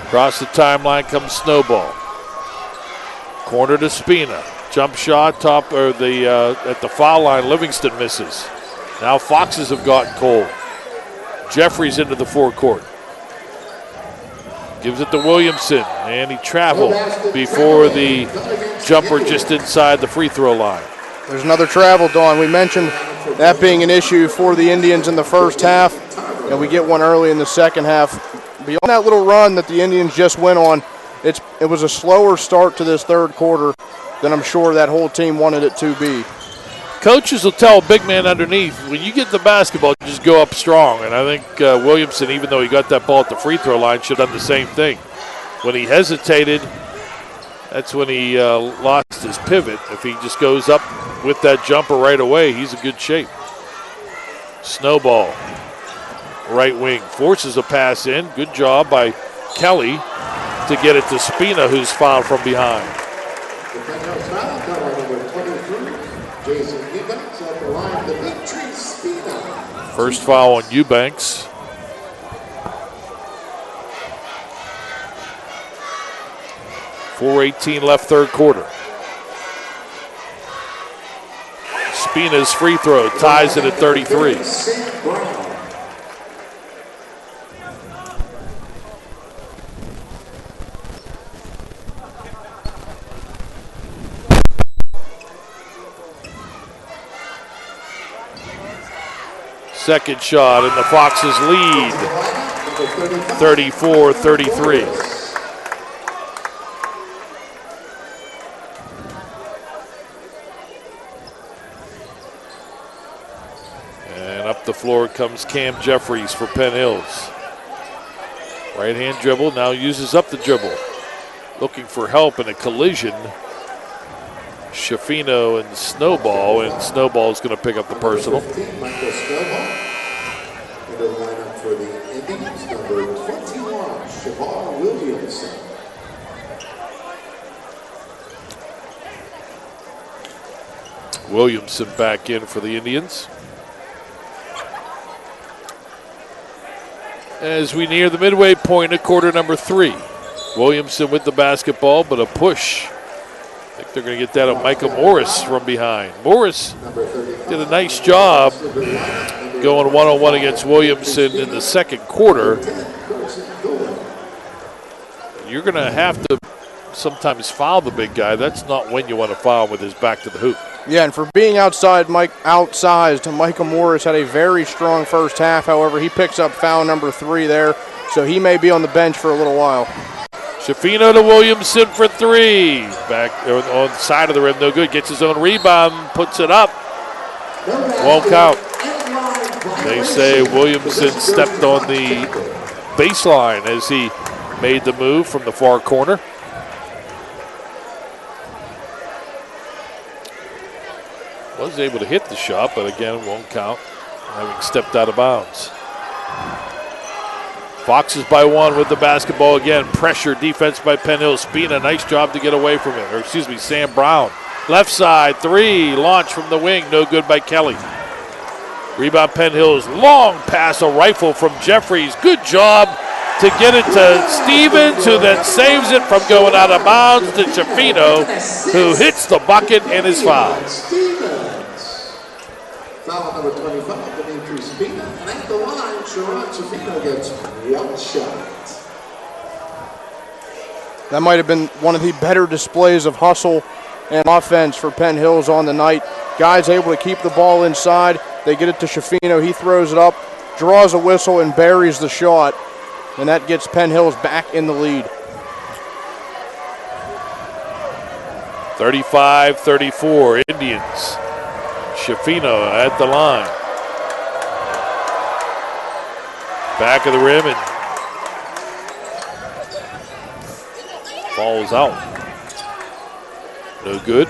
Across the timeline comes Snowball. Corner to Spina. Jump shot top or at the foul line. Livingston misses. Now Foxes have gotten cold. Jeffries into the forecourt. Gives it to Williamson, and he traveled before the jumper just inside the free throw line. There's another travel, Dawn. We mentioned that being an issue for the Indians in the first half, and we get one early in the second half. Beyond that little run that the Indians just went on, it was a slower start to this third quarter than I'm sure that whole team wanted it to be. Coaches will tell a big man underneath, when you get the basketball, just go up strong. And I think Williamson, even though he got that ball at the free throw line, should have done the same thing. When he hesitated, that's when he lost his pivot. If he just goes up with that jumper right away, he's in good shape. Snowball, right wing, forces a pass in. Good job by Kelly to get it to Spina, who's fouled from behind. First foul on Eubanks. .418 left third quarter. Spina's free throw ties it at 33. Second shot, and the Foxes lead 34-33. And up Up the floor comes Cam Jeffries for Penn Hills. Right-hand dribble, now uses up the dribble. Looking for help in a collision. Schifino and Snowball, and Snowball's going to pick up the personal. Michael Snowball. Into the lineup for the Indians, number 21, Shavar Williamson. Williamson back in for the Indians. As we near the midway point of quarter number 3. Williamson with the basketball, but a push. I think they're going to get that on Michael Morris from behind. Morris did a nice job going one-on-one against Williamson in the second quarter. You're going to have to sometimes foul the big guy. That's not when you want to foul with his back to the hoop. Yeah, and for being outsized, Michael Morris had a very strong first half. However, he picks up foul number 3 there, so he may be on the bench for a little while. Schifino to Williamson for 3. Back on the side of the rim, no good. Gets his own rebound, puts it up. Won't count. They say Williamson stepped on the baseline as he made the move from the far corner. Was able to hit the shot, but again, won't count, having stepped out of bounds. Foxes by 1 with the basketball again. Pressure defense by Penn Hills. Spina, nice job to get away from it. Or excuse me, Sam Brown. Left side, 3, launch from the wing, no good by Kelly. Rebound Penn Hills, long pass, a rifle from Jeffries. Good job to get it to Stevens, who then saves it from going out of bounds to Schifino, who hits the bucket and is fouled. Foul number 25, Dimitri Spina. And at the line, Sharon Schifino gets 1 shot. That might have been one of the better displays of hustle and offense for Penn Hills on the night. Guys able to keep the ball inside. They get it to Schifino. He throws it up, draws a whistle, and buries the shot. And that gets Penn Hills back in the lead. 35-34, Indians. Schifino at the line. Back of the rim and falls out. No good.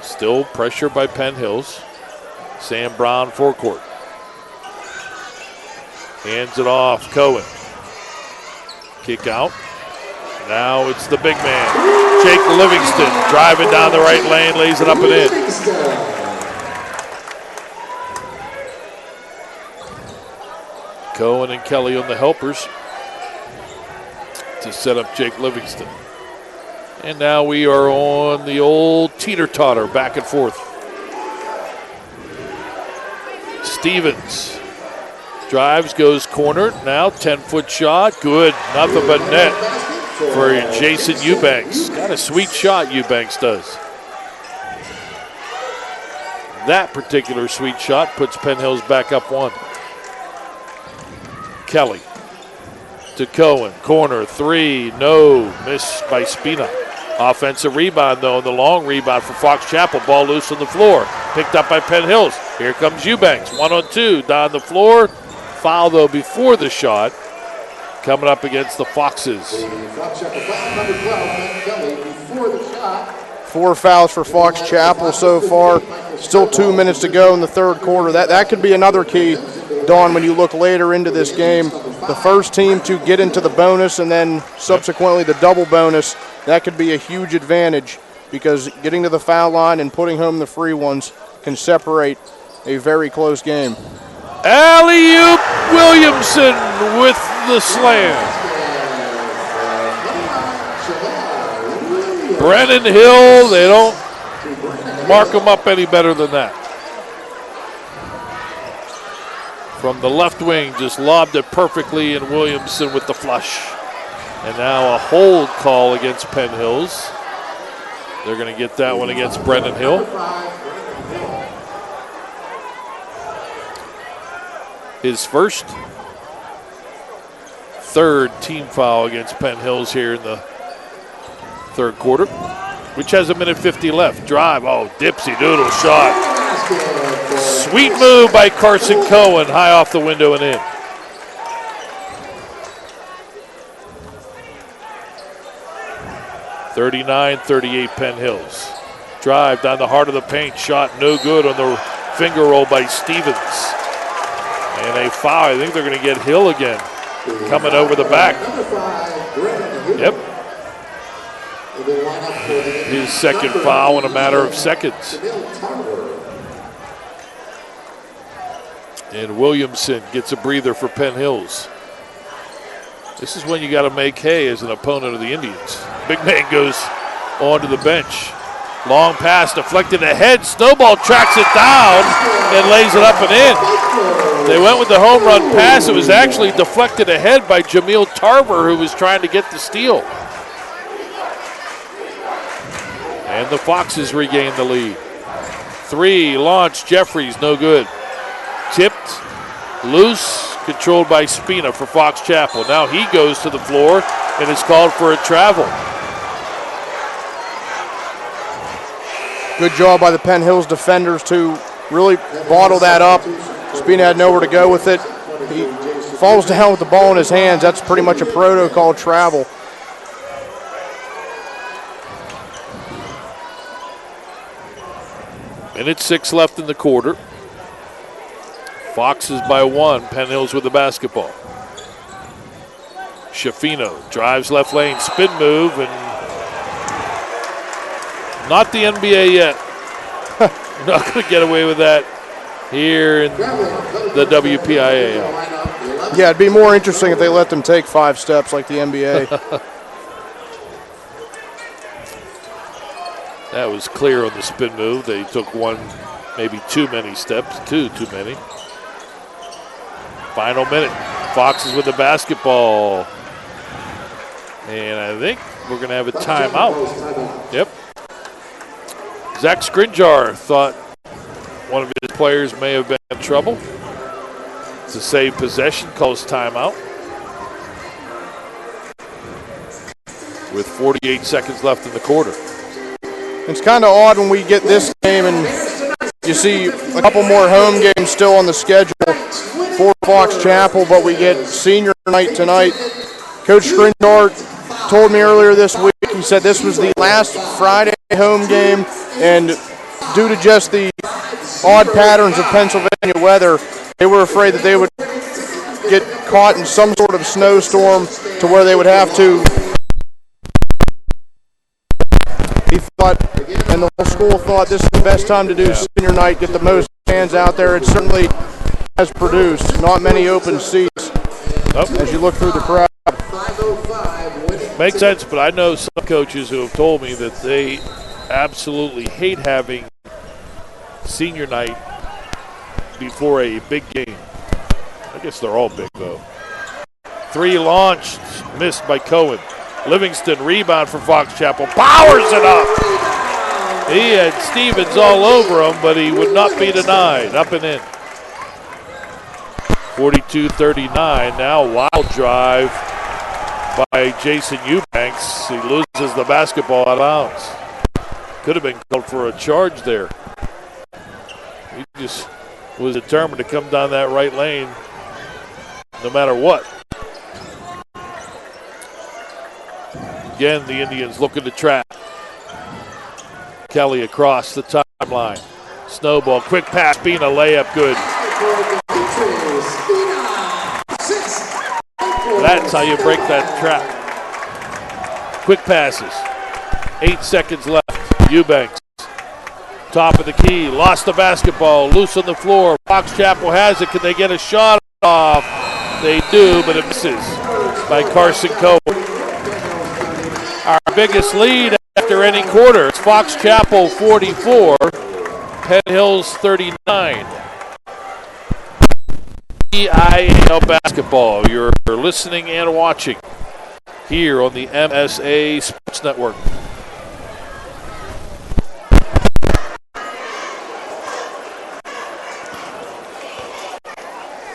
Still pressure by Penn Hills. Sam Brown forecourt. Hands it off, Cohen. Kick out. Now it's the big man, Jake Livingston, driving down the right lane, lays it up and in. Cohen and Kelly on the helpers to set up Jake Livingston. And now we are on the old teeter-totter, back and forth. Stevens drives, goes corner. Now 10-foot shot, good. Nothing but net for Jason Eubanks. Got a sweet shot, Eubanks does. That particular sweet shot puts Penn Hills back up 1. Kelly to Cohen, corner 3, no, missed by Spina. Offensive rebound though, the long rebound for Fox Chapel, ball loose on the floor, picked up by Penn Hills. Here comes Eubanks, 1-on-2, down the floor. Foul though before the shot, coming up against the Foxes. Fox Chapel foul number 12, Kelly before the shot. 4 fouls for Fox Chapel so far. Still 2 minutes to go in the third quarter. That could be another key, Dawn, when you look later into this game. The first team to get into the bonus and then subsequently the double bonus, that could be a huge advantage because getting to the foul line and putting home the free ones can separate a very close game. Alley-oop, Williamson with the slam. Brennan Hill, they don't mark him up any better than that. From the left wing, just lobbed it perfectly, and Williamson with the flush. And now a hold call against Penn Hills. They're going to get that one against Brennan Hill. His first, third team foul against Penn Hills here in the third quarter, which has 1:50 left. Drive, oh, dipsy doodle shot. Sweet move by Carson Cohen, high off the window and in. (39-38) Penn Hills. Drive down the heart of the paint, shot no good on the finger roll by Stevens. And a foul. I think they're going to get Hill again, coming over the back. Yep. His second foul in a matter of seconds. And Williamson gets a breather for Penn Hills. This is when you got to make hay as an opponent of the Indians. Big man goes onto the bench. Long pass deflected ahead. Snowball tracks it down and lays it up and in. They went with the home run pass. It was actually deflected ahead by Jameel Tarver, who was trying to get the steal. And the Foxes regain the lead. 3, launch, Jeffries, no good. Tipped, loose, controlled by Spina for Fox Chapel. Now he goes to the floor and is called for a travel. Good job by the Penn Hills defenders to really bottle that up. Spina had nowhere to go with it. He falls down with the ball in his hands. That's pretty much a protocol travel. Minute 6 left in the quarter. Foxes by 1. Penn Hills with the basketball. Schifino drives left lane, spin move, and not the NBA yet. Not going to get away with that here in the WPIAL. Yeah, it'd be more interesting if they let them take 5 steps like the NBA. That was clear on the spin move. They took one, maybe too many steps, two too many. Final minute. Foxes with the basketball. And I think we're going to have a timeout. Yep. Zach Skrinjar thought one of his players may have been in trouble. To save possession, calls timeout. With 48 seconds left in the quarter. It's kind of odd when we get this game and you see a couple more home games still on the schedule for Fox Chapel, but we get senior night tonight. Coach Skrinjar told me earlier this week, he said this was the last Friday home game, and due to just the odd patterns of Pennsylvania weather, they were afraid that they would get caught in some sort of snowstorm to where they would have to. He thought, and the whole school thought, this is the best time to do senior night, get the most fans out there. It certainly has produced. Not many open seats as you look through the crowd. Makes sense, but I know some coaches who have told me that they absolutely hate having senior night before a big game. I guess they're all big, though. 3 launched, missed by Cohen. Livingston rebound for Fox Chapel, powers it up. He had Stevens all over him, but he would not be denied. Up and in. 42-39. Now wild drive by Jason Eubanks. He loses the basketball out of bounds. Could have been called for a charge there. He just was determined to come down that right lane no matter what. Again, the Indians looking to trap. Kelly across the timeline. Snowball, quick pass, Spina, layup, good. That's how you break that trap. Quick passes. 8 seconds left. Eubanks, top of the key, lost the basketball, loose on the floor. Fox Chapel has it. Can they get a shot off? They do, but it misses by Carson Cohen. Our biggest lead after any quarter. It's Fox Chapel 44, Penn Hills 39. WPIAL basketball. You're listening and watching here on the MSA Sports Network.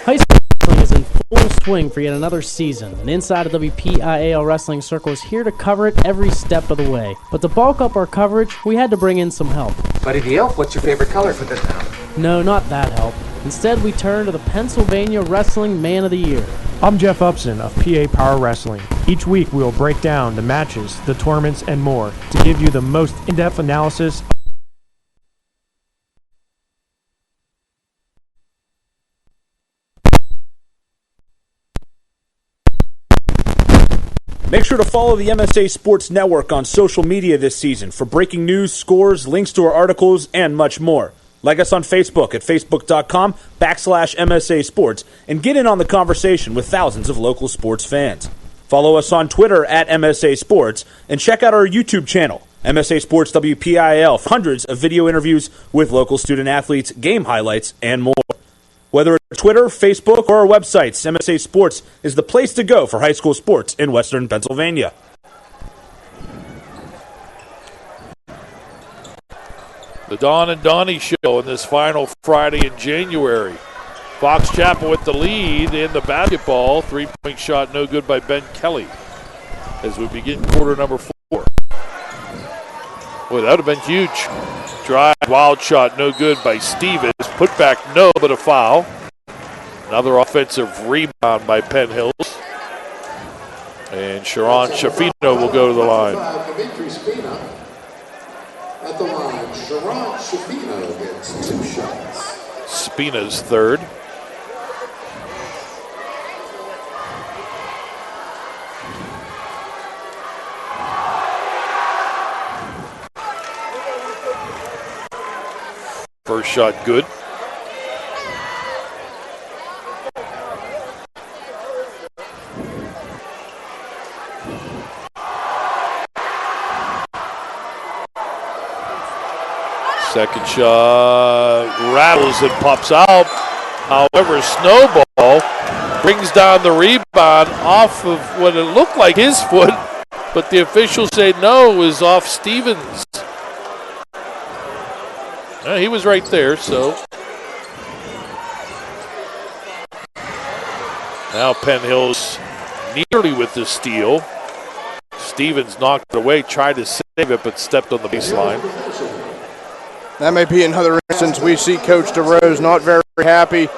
High school wrestling is in full swing for yet another season, and inside of WPIAL Wrestling Circle is here to cover it every step of the way. But to bulk up our coverage, we had to bring in some help. Buddy Deal, what's your favorite color for this now? No, not that help. Instead, we turn to the Pennsylvania Wrestling Man of the Year. I'm Jeff Upson of PA Power Wrestling. Each week we will break down the matches, the tournaments, and more to give you the most in-depth analysis. Make sure to follow the MSA Sports Network on social media this season for breaking news, scores, links to our articles, and much more. Like us on Facebook at facebook.com/MSA Sports and get in on the conversation with thousands of local sports fans. Follow us on Twitter at MSA Sports and check out our YouTube channel, MSA Sports WPIAL, for hundreds of video interviews with local student athletes, game highlights, and more. Whether it's Twitter, Facebook, or our websites, MSA Sports is the place to go for high school sports in Western Pennsylvania. The Don and Donny show on this final Friday in January. Fox Chapel with the lead in the basketball. Three-point shot no good by Ben Kelly as we begin quarter number 4. Boy, that would have been huge. Drive, wild shot no good by Stevens. Put back no, but a foul. Another offensive rebound by Penn Hills. And Sharon Shafino will go to the line. At the line, Sharon Shafino gets 2 shots. Spina's third. First shot good. Second shot rattles and pops out. However, Snowball brings down the rebound off of what it looked like his foot, but the officials say no, it was off Stevens. He was right there, so. Now Penn Hills nearly with the steal. Stevens knocked it away, tried to save it, but stepped on the baseline. That may be another instance we see Coach DeRose not very happy.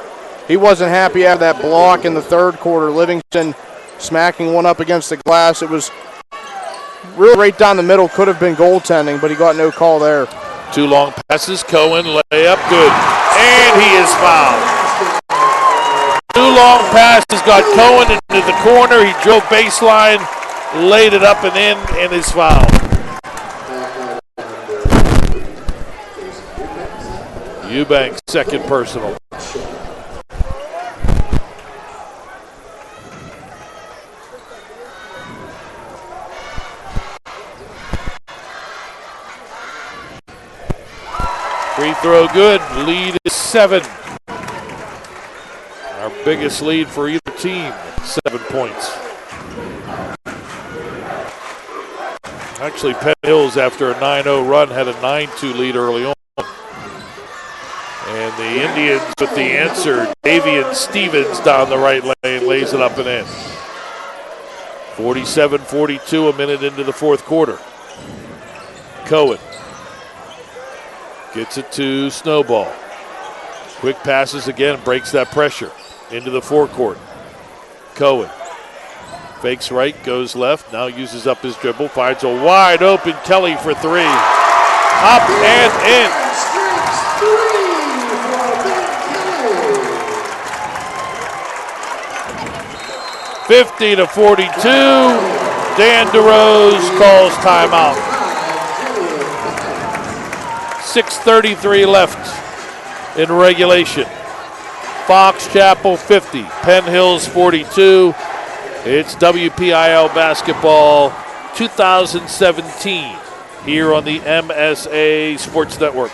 He wasn't happy after that block in the third quarter. Livingston smacking one up against the glass. It was really right down the middle. Could have been goaltending, but he got no call there. 2 long passes. Cohen, layup, good. And he is fouled. 2 long passes got Cohen into the corner. He drove baseline, laid it up and in, and is fouled. Eubanks, second personal. Free throw good. Lead is 7. Our biggest lead for either team, 7 points. Actually, Penn Hills, after a 9-0 run, had a 9-2 lead early on. And the Indians with the answer, Davian Stevens down the right lane, lays it up and in. 47-42, a minute into the fourth quarter. Cohen gets it to Snowball. Quick passes again, breaks that pressure into the forecourt. Cohen fakes right, goes left, now uses up his dribble, finds a wide open Kelly for 3. Up and in. 50-42. Dan DeRose calls timeout. 6:33 left in regulation. Fox Chapel 50, Penn Hills 42. It's WPIAL Basketball 2017 here on the MSA Sports Network.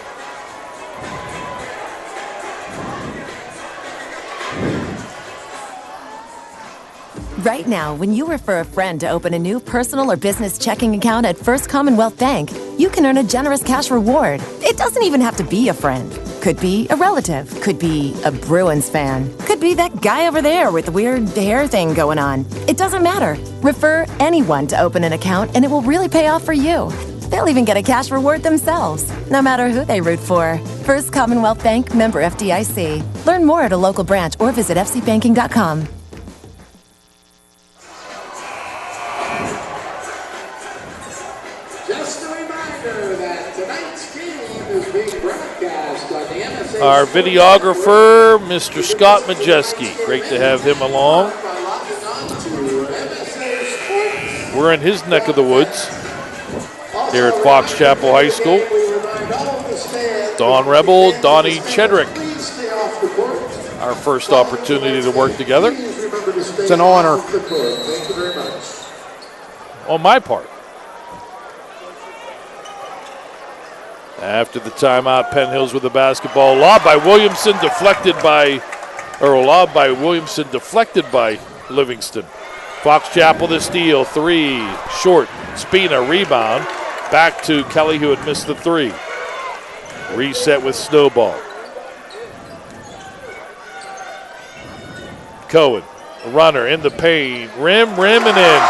Right now, when you refer a friend to open a new personal or business checking account at First Commonwealth Bank, you can earn a generous cash reward. It doesn't even have to be a friend. Could be a relative. Could be a Bruins fan. Could be that guy over there with the weird hair thing going on. It doesn't matter. Refer anyone to open an account and it will really pay off for you. They'll even get a cash reward themselves, no matter who they root for. First Commonwealth Bank, member FDIC. Learn more at a local branch or visit fcbanking.com. Just a reminder that tonight's game is being broadcast on the MSA. Our videographer, Mr. Scott Majeski. Great to have him along. We're in his neck of the woods here at Fox Chapel High School. Don Rebel, Donny Chedrick. Our first opportunity to work together. It's an honor. On my part. After the timeout, Penn Hills with the basketball. Lob by Williamson, deflected by Livingston. Fox Chapel the steal, 3, short, Spina, rebound. Back to Kelly, who had missed the 3. Reset with Snowball. Cohen, runner in the paint, rim, and in.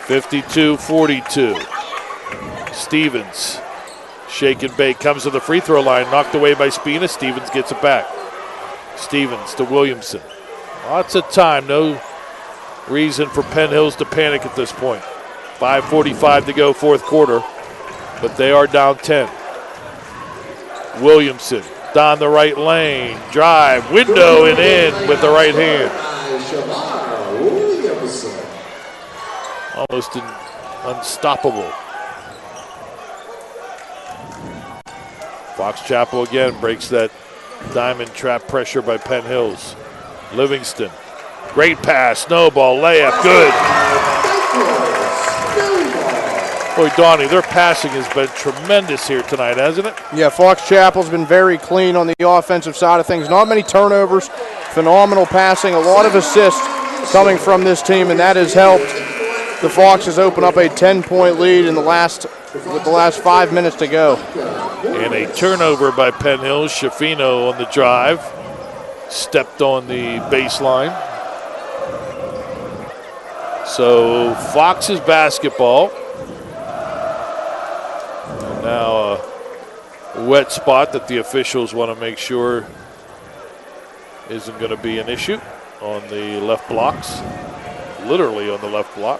52-42. Stevens, shake and bake, comes to the free throw line, knocked away by Spina. Stevens gets it back. Stevens to Williamson. Lots of time, no reason for Penn Hills to panic at this point. 5:45 to go, fourth quarter, but they are down 10. Williamson down the right lane, drive, window, and in with the right hand. Almost unstoppable. Fox Chapel again breaks that diamond trap pressure by Penn Hills. Livingston, great pass, Snowball, layup, good. Boy, Donny, their passing has been tremendous here tonight, hasn't it? Yeah, Fox Chapel's been very clean on the offensive side of things. Not many turnovers, phenomenal passing, a lot of assists coming from this team, and that has helped the Foxes open up a 10-point lead with the last 5 minutes to go. And a turnover by Penn Hills. Schifino on the drive. Stepped on the baseline. So Fox's basketball. And now a wet spot that the officials want to make sure isn't going to be an issue on the left blocks. Literally on the left block.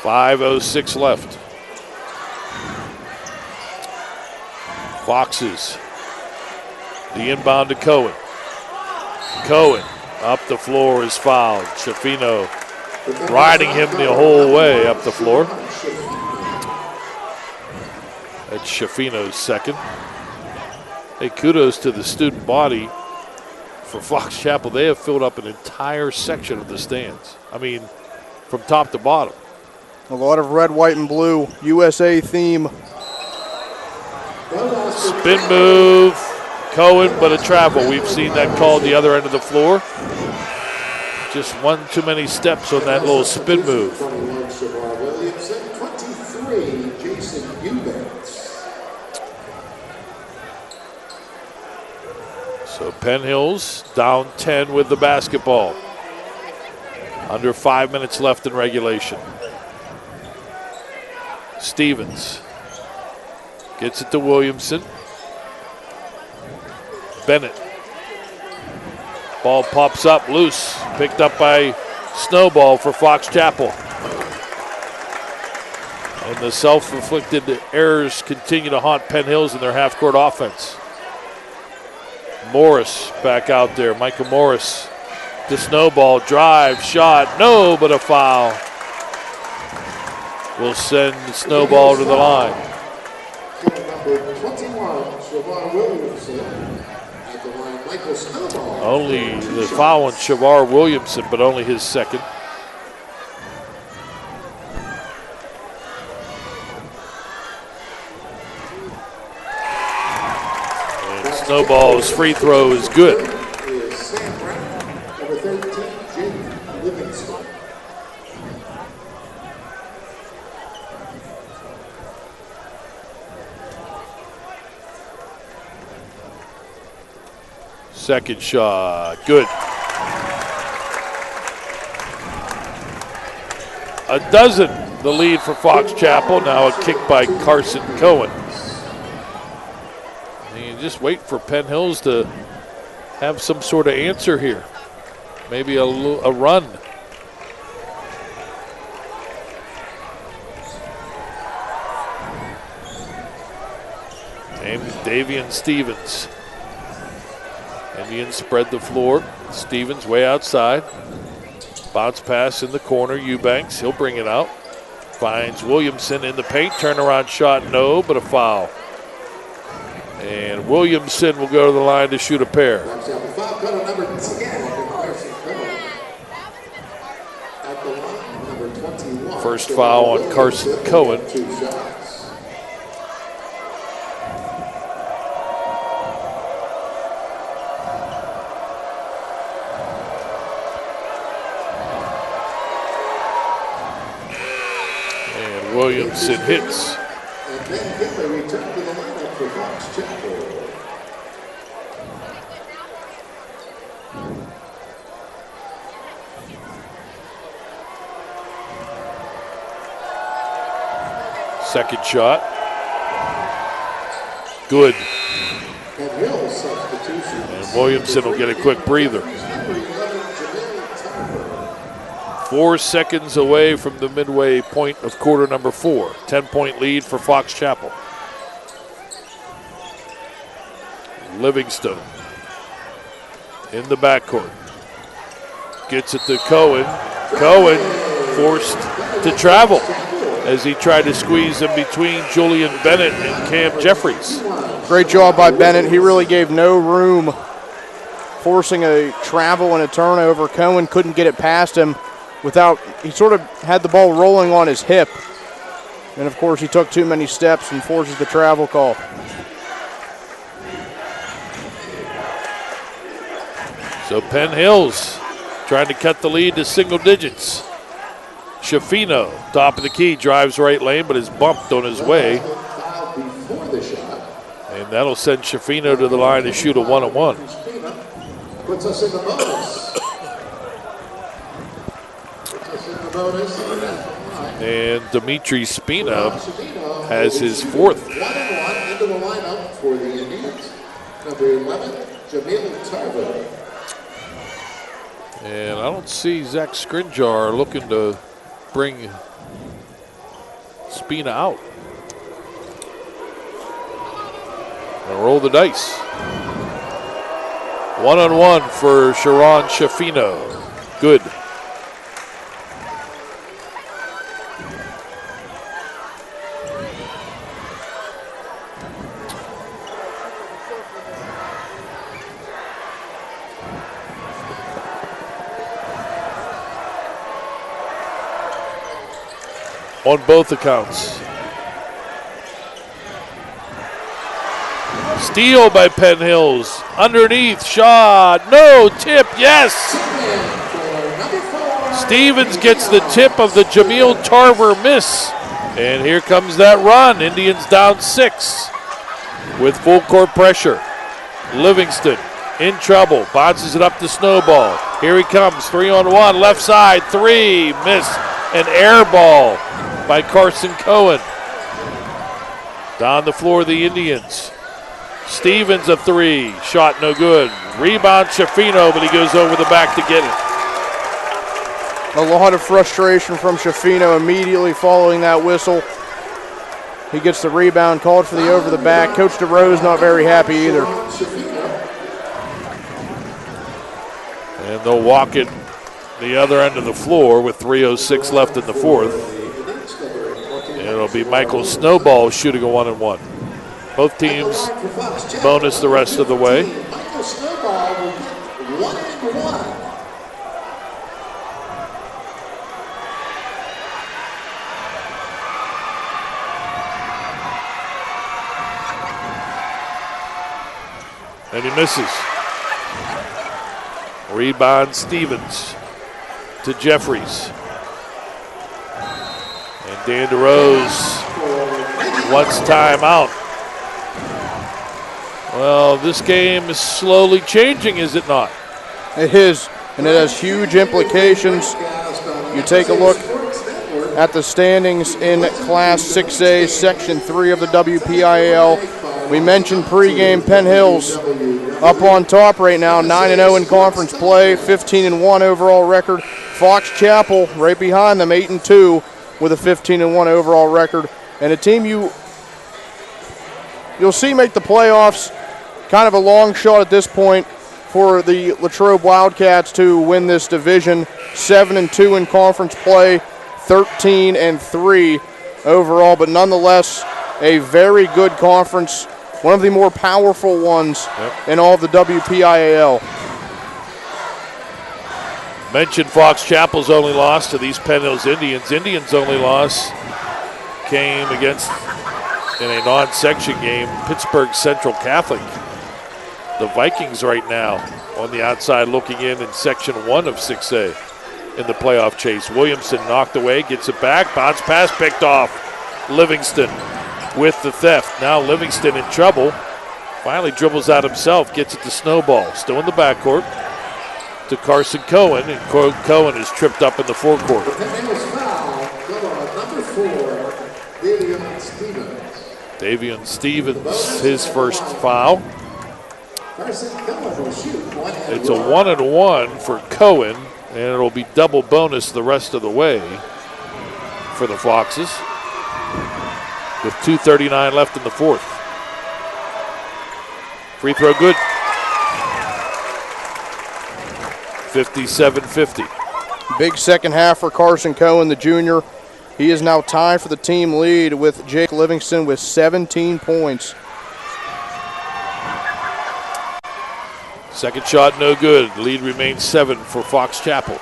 .506 left. Foxes. The inbound to Cohen. Cohen up the floor is fouled. Schifino riding him the whole way up the floor. That's Schifino's second. Hey, kudos to the student body for Fox Chapel. They have filled up an entire section of the stands. I mean, from top to bottom. A lot of red, white, and blue USA theme. Spin move, Cohen, but a travel. We've seen that called the other end of the floor. Just one too many steps on that little spin move. So Penn Hills down 10 with the basketball. Under 5 minutes left in regulation. Stevens gets it to Williamson. Bennett. Ball pops up loose. Picked up by Snowball for Fox Chapel. And the self-inflicted errors continue to haunt Penn Hills in their half-court offense. Morris back out there. Michael Morris to Snowball. Drive, shot, no, but a foul. Will send Snowball to the line. Only the foul on Shavar Williamson, but only his second. And Snowball's free throw is good. Second shot, good. A dozen, the lead for Fox Chapel. Now a kick by Carson Cohen. And you just wait for Penn Hills to have some sort of answer here. Maybe a run. And Davian Stevens. Indians spread the floor. Stevens way outside. Bounce pass in the corner. Eubanks, he'll bring it out. Finds Williamson in the paint. Turnaround shot, no, but a foul. And Williamson will go to the line to shoot a pair. First foul on Carson Cohen. And Williamson hits. And then Kinley returned to the lineup for Fox Chapel. Second shot. Good. And Williamson will get a quick breather. 4 seconds away from the midway point of quarter number 4. 10-point lead for Fox Chapel. Livingston in the backcourt. Gets it to Cohen. Cohen forced to travel as he tried to squeeze in between Julian Bennett and Cam Jeffries. Great job by Bennett. He really gave no room, forcing a travel and a turnover. Cohen couldn't get it past him without, he sort of had the ball rolling on his hip. And of course he took too many steps and forces the travel call. So Penn Hills trying to cut the lead to single digits. Schifino, top of the key, drives right lane, but is bumped on his way. And that'll send Schifino to the line to shoot a 1-on-1. Puts us in the bonus. And Dimitri Spina has his fourth. 1-1 into the lineup for the Indians. Number 11, Jamil Tarver. And I don't see Zach Skrinjar looking to bring Spina out. And roll the dice. 1-on-1 for Sharon Schifino. Good. On both accounts. Steal by Penn Hills. Underneath, shot, no, tip, yes! Stevens gets the tip of the Jamil Tarver miss. And here comes that run. Indians down 6 with full court pressure. Livingston in trouble, bounces it up to Snowball. Here he comes, 3-on-1, left side, 3, miss, an air ball by Carson Cohen. Down the floor, the Indians. Stevens a 3, shot no good. Rebound Schifino, but he goes over the back to get it. A lot of frustration from Schifino immediately following that whistle. He gets the rebound, called for the over the back. Coach DeRose not very happy either. And they'll walk it the other end of the floor with 3:06 left in the fourth. And it'll be Michael Snowball shooting a 1-on-1. Both teams bonus the rest of the way. Michael Snowball will get 1-1. And he misses. Rebound Stevens to Jeffries. And Dan DeRose wants timeout. Well, this game is slowly changing, is it not? It is, and it has huge implications. You take a look at the standings in Class 6A, Section 3 of the WPIAL. We mentioned pregame, Penn Hills up on top right now, 9-0 in conference play, 15-1 overall record. Fox Chapel right behind them, 8-2 with a 15-1 overall record. And a team you'll see make the playoffs, kind of a long shot at this point for the Latrobe Wildcats to win this division. 7-2 in conference play, 13-3 overall, but nonetheless a very good conference, one of the more powerful ones in all of the WPIAL. Mentioned Fox Chapel's only loss to these Penn Hills Indians. Indians' only loss came against, in a non-section game, Pittsburgh Central Catholic. The Vikings right now on the outside looking in Section 1 of 6A in the playoff chase. Williamson knocked away, gets it back, bounce pass picked off. Livingston with the theft. Now Livingston in trouble. Finally dribbles out himself, gets it to Snowball. Still in the backcourt to Carson Cohen, and Cohen is tripped up in the forecourt. Number 4, Davion Stevens. Davion Stevens, his first foul. It's a 1-and-1 for Cohen, and it'll be double bonus the rest of the way for the Foxes with 2:39 left in the fourth. Free throw good. 57-50. Big second half for Carson Cohen, the junior. He is now tied for the team lead with Jake Livingston with 17 points. Second shot, no good. The lead remains 7 for Fox Chapel.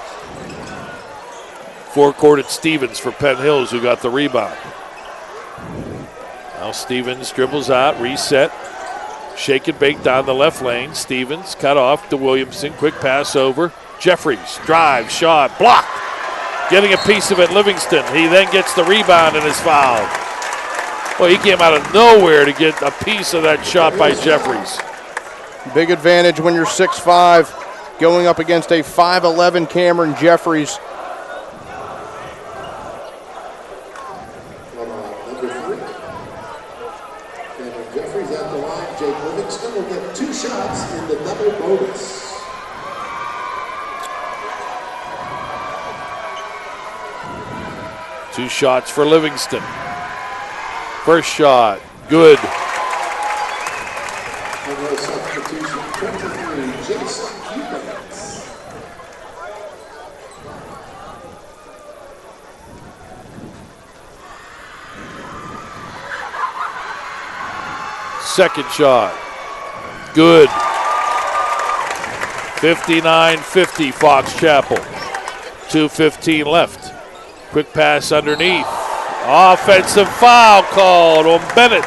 Forecourt at Stevens for Penn Hills, who got the rebound. Now Stevens dribbles out, reset. Shake and bake down the left lane. Stevens cut off to Williamson. Quick pass over. Jeffries, drive, shot, blocked. Getting a piece of it, Livingston. He then gets the rebound and is fouled. Well, he came out of nowhere to get a piece of that shot by Jeffries. Big advantage when you're 6'5", going up against a 5'11" Cameron Jeffries. Number 3. Cameron Jeffries at the line. Jake Livingston will get 2 shots in the double bonus. Two shots for Livingston. First shot, good. Substitution 23, Jason Hubert. Second shot, good. 59-50 Fox Chapel. 2:15 left. Quick pass underneath. Offensive foul called on Bennett,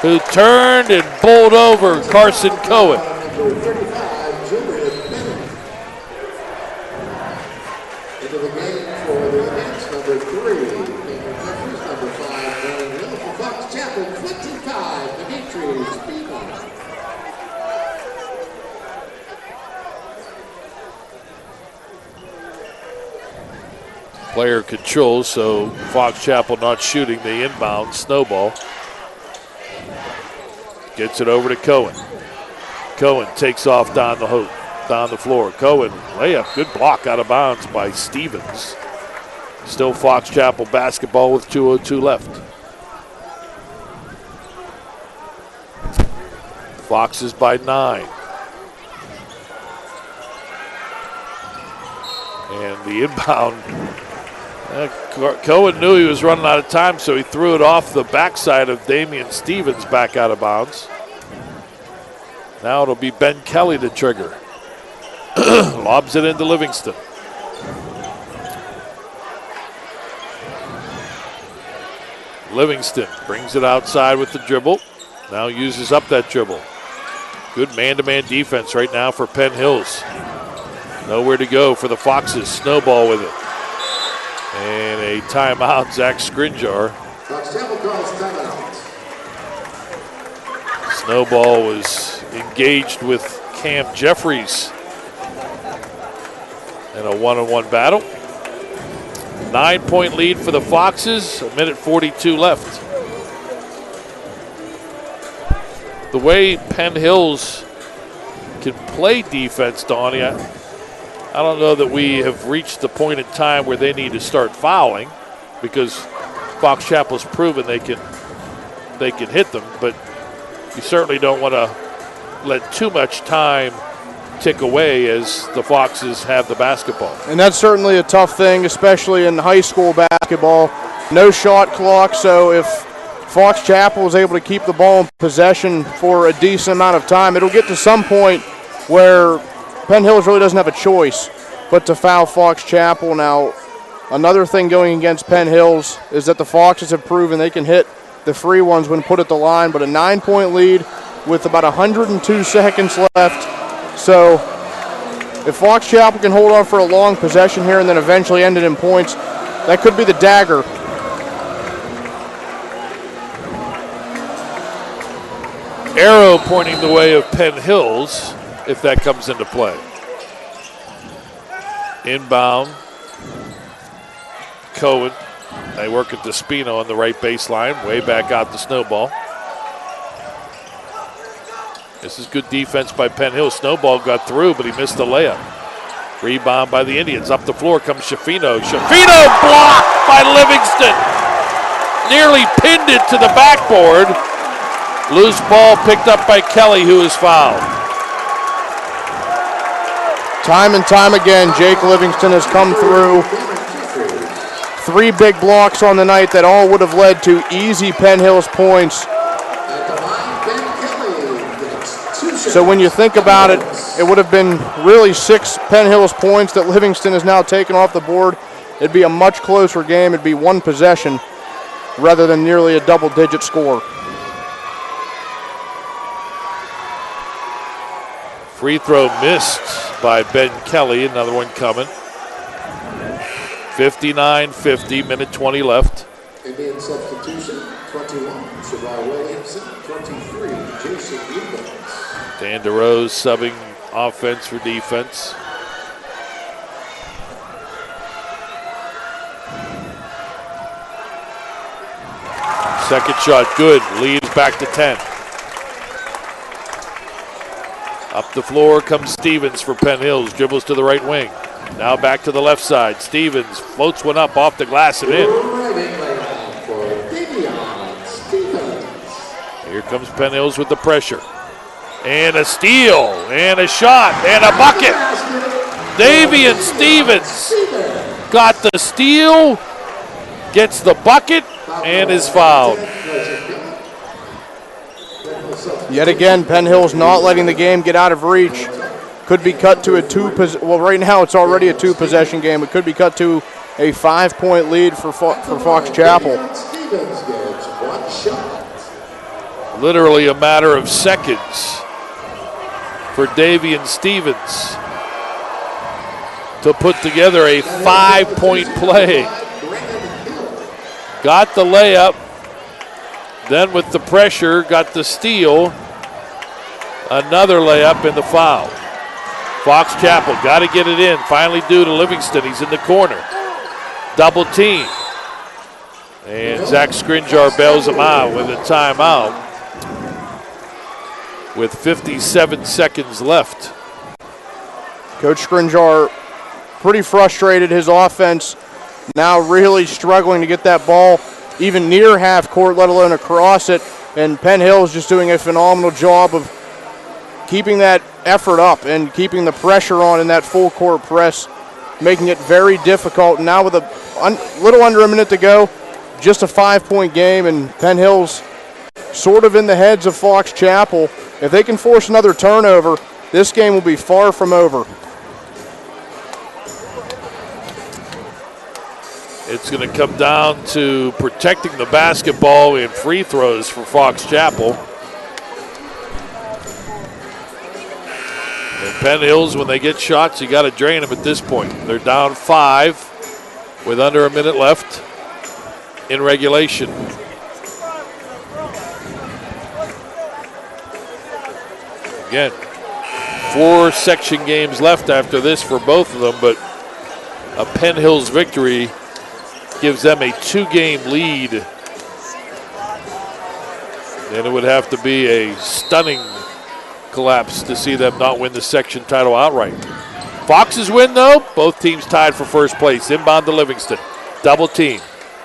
who turned and bowled over Carson Cohen. Number 35, Julian Penn. Into the game for the Indians, number 3, Cameron Jeffries, number 5, Donny Hill for Fox Chapel, 25, Dimitri Speedman. Player control, so Fox Chapel not shooting the inbound snowball. Gets it over to Cohen. Cohen takes off down the floor. Cohen, layup, good block out of bounds by Stevens. Still Fox Chapel basketball with 2:02 left. Foxes by 9. And the inbound, Cohen knew he was running out of time, so he threw it off the backside of Damian Stevens back out of bounds. Now it'll be Ben Kelly to trigger. Lobs it into Livingston. Livingston brings it outside with the dribble. Now uses up that dribble. Good man-to-man defense right now for Penn Hills. Nowhere to go for the Foxes. Snowball with it. And a timeout, Zach Skrinjar. Fox Chapel calls timeout. Snowball was engaged with Cam Jeffries in a one-on-one battle. 9-point lead for the Foxes, 1:42 left. The way Penn Hills can play defense, Donny, I don't know that we have reached the point in time where they need to start fouling, because Fox Chapel's proven they can hit them, but you certainly don't want to let too much time tick away as the Foxes have the basketball. And that's certainly a tough thing, especially in high school basketball. No shot clock, so if Fox Chapel is able to keep the ball in possession for a decent amount of time, it'll get to some point where Penn Hills really doesn't have a choice but to foul Fox Chapel. Now, another thing going against Penn Hills is that the Foxes have proven they can hit the free ones when put at the line, but a 9-point lead with about 102 seconds left. So if Fox Chapel can hold on for a long possession here and then eventually end it in points, that could be the dagger. Arrow pointing the way of Penn Hills if that comes into play. Inbound. Cohen. They work at Despino on the right baseline. Way back out the Snowball. This is good defense by Penn Hills. Snowball got through, but he missed the layup. Rebound by the Indians. Up the floor comes Schifino. Schifino blocked by Livingston. Nearly pinned it to the backboard. Loose ball picked up by Kelly, who is fouled. Time and time again, Jake Livingston has come through. 3 big blocks on the night that all would have led to easy Penn Hills points. So when you think about it, it would have been really 6 Penn Hills points that Livingston has now taken off the board. It'd be a much closer game. It'd be 1 possession rather than nearly a double-digit score. Free throw missed by Ben Kelly. Another one coming. 59-50, minute 20 left. Indian substitution, 21, Shavar Williamson, 23, Jason Eubanks. Dan DeRose subbing offense for defense. Second shot good, lead is back to 10. Up the floor comes Stevens for Penn Hills, dribbles to the right wing. Now back to the left side. Stevens floats one up off the glass and in. Here comes Penn Hills with the pressure. And a steal, and a shot, and a bucket. Davian Stevens got the steal, gets the bucket, and is fouled. Yet again, Penn Hills not letting the game get out of reach. Could be cut to a well, right now it's already a 2-possession game. It could be cut to a 5-point lead for Fox Chapel. Literally a matter of seconds for Davian Stevens to put together a 5-point play. Got the layup, then with the pressure, got the steal, another layup and the foul. Fox Chapel got to get it in, finally due to Livingston. He's in the corner. Double team. And Zach Skrinjar bails him out with a timeout with 57 seconds left. Coach Skrinjar pretty frustrated. His offense now really struggling to get that ball even near half court, let alone across it. And Penn Hills just doing a phenomenal job of keeping that effort up and keeping the pressure on in that full court press, making it very difficult. Now with a little under a minute to go, just a 5-point game, and Penn Hills sort of in the heads of Fox Chapel. If they can force another turnover, this game will be far from over. It's going to come down to protecting the basketball and free throws for Fox Chapel. And Penn Hills, when they get shots, you got to drain them at this point. They're down 5 with under a minute left in regulation. Again, 4 section games left after this for both of them, but a Penn Hills victory gives them a 2-game lead. And it would have to be a stunning collapse to see them not win the section title outright. Foxes win, though. Both teams tied for first place. Inbound to Livingston. Double team.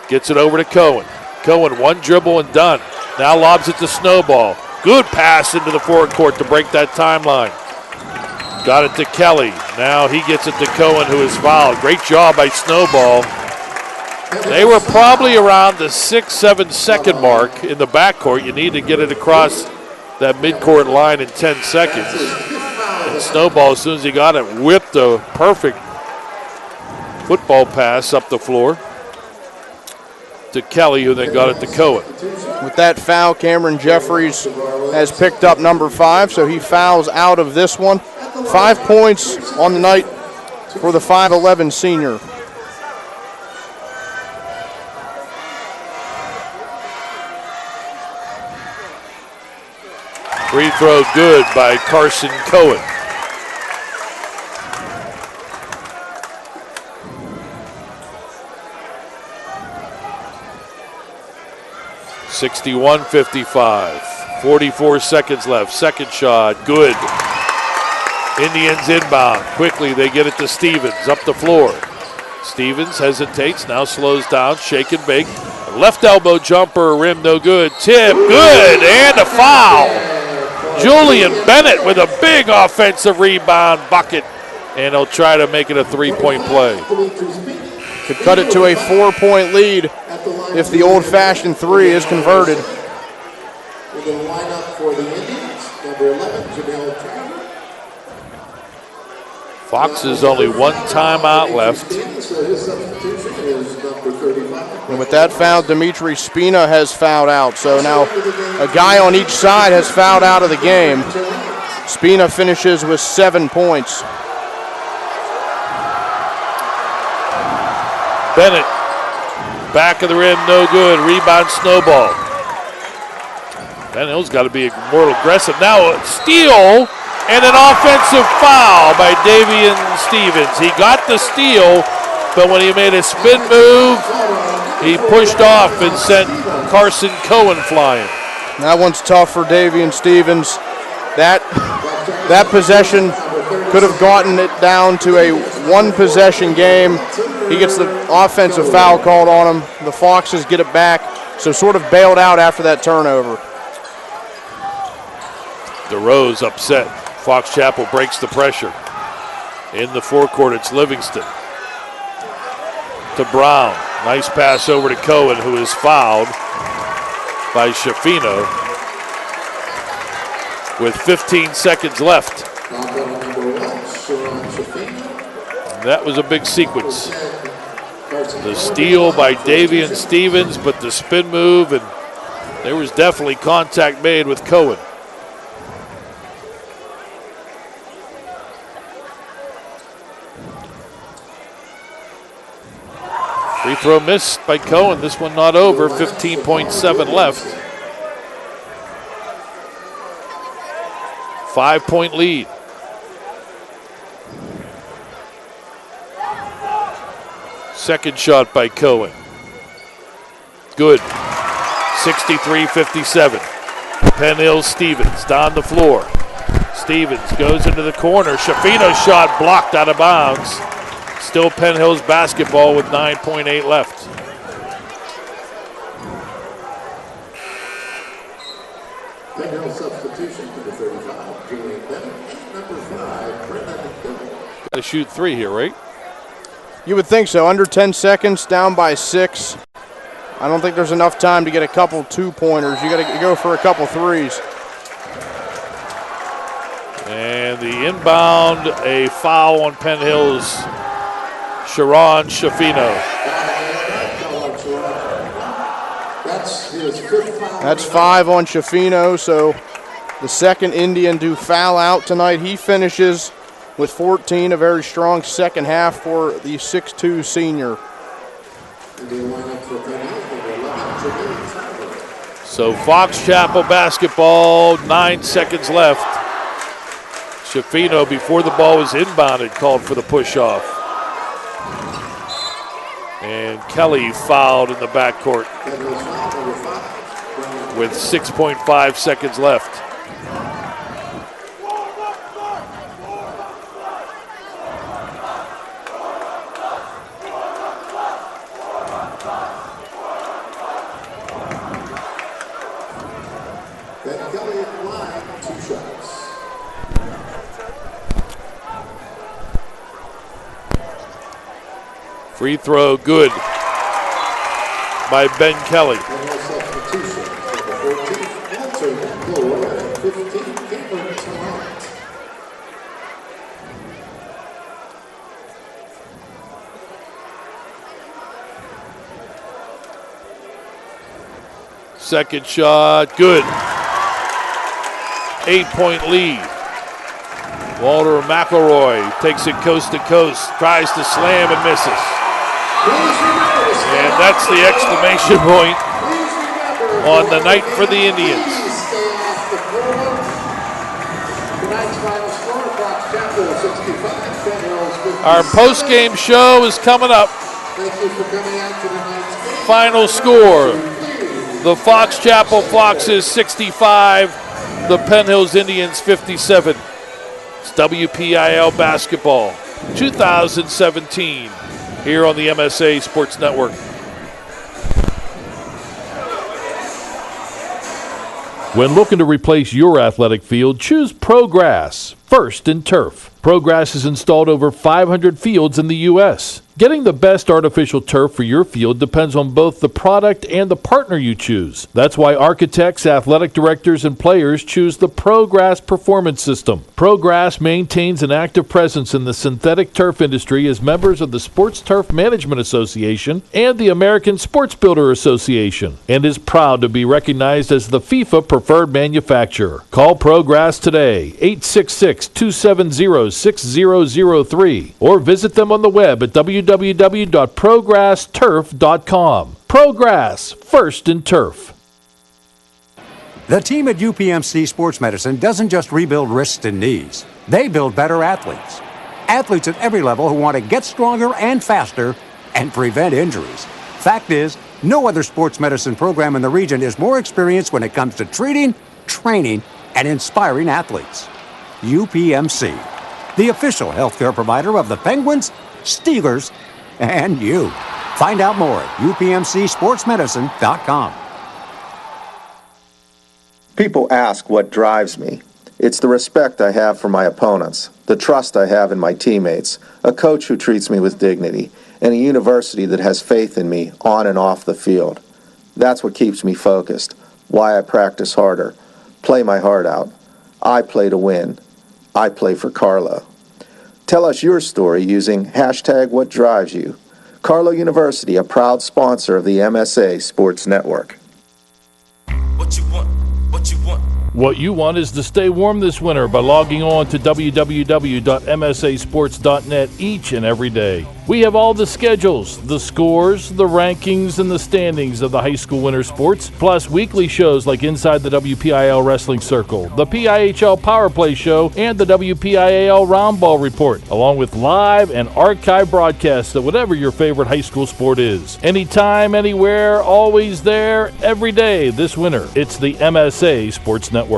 Gets it over to Cohen. Cohen, 1 dribble and done. Now lobs it to Snowball. Good pass into the forward court to break that timeline. Got it to Kelly. Now he gets it to Cohen, who is fouled. Great job by Snowball. They were probably around the 6-7 second mark in the backcourt. You need to get it across that midcourt line in 10 seconds. And Snowball, as soon as he got it, whipped a perfect football pass up the floor to Kelly, who then got it to Cohen. With that foul, Cameron Jeffries has picked up number 5, so he fouls out of this one. 5 points on the night for the 5'11 senior. Free throw good by Carson Cohen. (61-55). 44 seconds left. Second shot, good. Indians inbound. Quickly, they get it to Stevens up the floor. Stevens hesitates, now slows down, shake and bake. Left elbow jumper, rim no good. Tip, good, and a foul. Julian Bennett with a big offensive rebound bucket, and he'll try to make it a 3-point play. Could cut it to a 4-point lead if the old-fashioned 3 is converted. We're going to line up for the Indians. Number 11, Janelle Traver. Foxes only 1 timeout left. So his substitution is number 35. And with that foul, Dimitri Spina has fouled out. So now a guy on each side has fouled out of the game. Spina finishes with 7 points. Bennett, back of the rim, no good. Rebound, Snowball. Penn Hill's got to be more aggressive. Now a steal and an offensive foul by Davian Stevens. He got the steal, but when he made a spin move, he pushed off and sent Carson Cohen flying. That one's tough for Davian Stevens. That possession could have gotten it down to a 1-possession game. He gets the offensive foul called on him. The Foxes get it back, so sort of bailed out after that turnover. DeRose upset. Fox Chapel breaks the pressure. In the forecourt, it's Livingston. To Brown. Nice pass over to Cohen, who is fouled by Shafino with 15 seconds left. That was a big sequence. The steal by Davian Stevens, but the spin move, and there was definitely contact made with Cohen. Free throw missed by Cohen. This one not over. 15.7 left. 5-point lead. Second shot by Cohen. Good. 63-57. Penn Hill Stevens down the floor. Stevens goes into the corner. Shafino's shot blocked out of bounds. Still Penn Hill's basketball with 9.8 left. Penn Hill substitution to the 35, Julian Bennett. Number 5, Brendan Hill. Got to shoot 3 here, right? You would think so. Under 10 seconds, down by 6. I don't think there's enough time to get a couple 2-pointers. You got to go for a couple 3s. And the inbound, a foul on Penn Hill's Sharon Shafino. That's 5 on Shafino, so the second Indian to foul out tonight. He finishes with 14, a very strong second half for the 6'2 senior. So Fox Chapel basketball, 9 seconds left. Schifino, before the ball was inbounded, called for the push-off. And Kelly fouled in the backcourt with 6.5 seconds left. Free throw good by Ben Kelly. Second shot, good. 8-point lead. Walter McElroy takes it coast to coast, tries to slam and misses. And that's the exclamation point on the night for the Indians. Our post-game show is coming up. Final score, the Fox Chapel Foxes 65, the Penn Hills Indians 57. It's WPIAL Basketball 2017 here on the MSA Sports Network. When looking to replace your athletic field, choose ProGrass, First in Turf. ProGrass has installed over 500 fields in the U.S. Getting the best artificial turf for your field depends on both the product and the partner you choose. That's why architects, athletic directors, and players choose the ProGrass Performance System. ProGrass maintains an active presence in the synthetic turf industry as members of the Sports Turf Management Association and the American Sports Builder Association, and is proud to be recognized as the FIFA preferred manufacturer. Call ProGrass today, 866-270-6003, or visit them on the web at www.progressturf.com. ProGrass, First in Turf. The team at UPMC Sports Medicine doesn't just rebuild wrists and knees. They build better athletes. Athletes at every level who want to get stronger and faster and prevent injuries. Fact is, no other sports medicine program in the region is more experienced when it comes to treating, training, and inspiring athletes. UPMC, the official healthcare provider of the Penguins, Steelers, and you. Find out more at upmcsportsmedicine.com. People ask what drives me. It's the respect I have for my opponents, the trust I have in my teammates, a coach who treats me with dignity, and a university that has faith in me on and off the field. That's what keeps me focused, why I practice harder, play my heart out. I play to win. I play for Carlo. Tell us your story using #WhatDrivesYou. Carlo University, a proud sponsor of the MSA Sports Network. What you want? What you want? What you want is to stay warm this winter by logging on to www.msasports.net each and every day. We have all the schedules, the scores, the rankings, and the standings of the high school winter sports, plus weekly shows like Inside the WPIAL Wrestling Circle, the PIHL Power Play Show, and the WPIAL Roundball Report, along with live and archive broadcasts of whatever your favorite high school sport is. Anytime, anywhere, always there, every day this winter. It's the MSA Sports Network.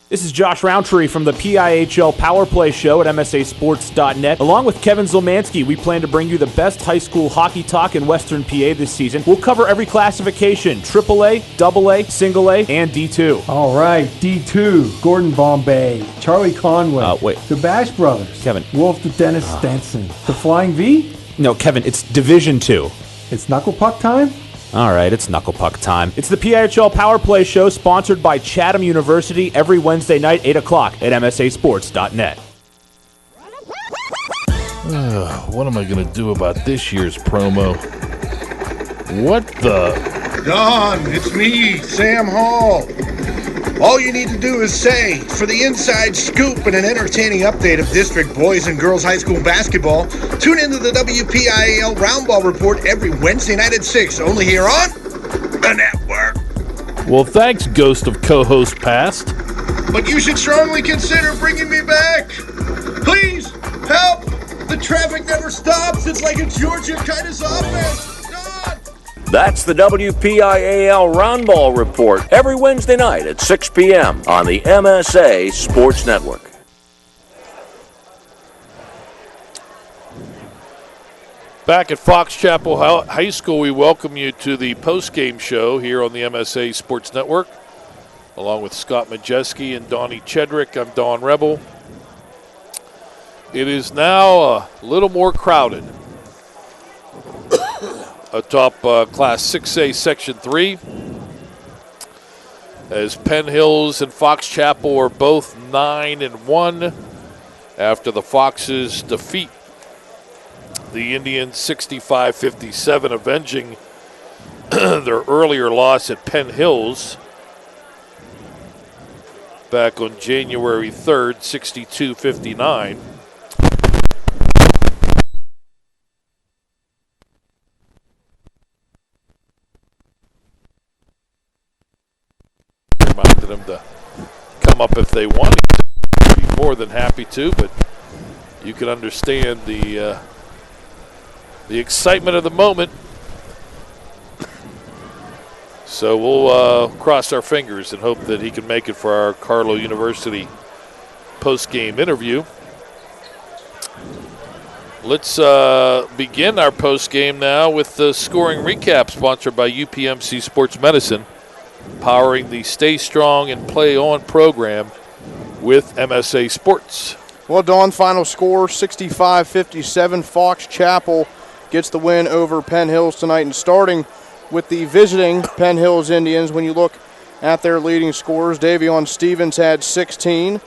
This is Josh Roundtree from the PIHL Power Play Show at MSASports.net. Along with Kevin Zilmansky, we plan to bring you the best high school hockey talk in Western PA this season. We'll cover every classification, AAA, AA, Single A, and D2. All right, D2, Gordon Bombay, Charlie Conway, the Bash Brothers, Kevin. Wolf the Dennis Stenson, the Flying V? No, Kevin, it's Division 2. It's Knuckle Puck time? All right, it's Knuckle Puck time. It's the PIHL Power Play Show sponsored by Chatham University every Wednesday night, 8 o'clock at MSASports.net. What am I going to do about this year's promo? What the? Don, it's me, Sam Hall. All you need to do is say, for the inside scoop and an entertaining update of district boys and girls high school basketball, tune into the WPIAL Roundball Report every Wednesday night at 6, only here on the network. Well, thanks, Ghost of Co-Host Past. but you should strongly consider bringing me back. Please, help! The traffic never stops. It's like a Georgia Kitus offense. God! That's the WPIAL Roundball Report every Wednesday night at 6 p.m. on the MSA Sports Network. Back at Fox Chapel High School, we welcome you to the post-game show here on the MSA Sports Network. Along with Scott Majeski and Donny Chedrick, I'm Don Rebel. It is now a little more crowded atop Class 6A Section 3, as Penn Hills and Fox Chapel are both 9-1 after the Foxes defeat the Indians 65-57, avenging their earlier loss at Penn Hills back on January 3rd, 62-59. Reminded them to come up if they wanted to. Be more than happy to, but you can understand the excitement of the moment. So we'll cross our fingers and hope that he can make it for our Carlow University post-game interview. Let's begin our post-game now with the scoring recap, sponsored by UPMC Sports Medicine, powering the Stay Strong and Play On program with MSA Sports. Well, Don, final score 65-57. Fox Chapel gets the win over Penn Hills tonight. And starting with the visiting Penn Hills Indians, when you look at their leading scorers, Davion Stevens had 16.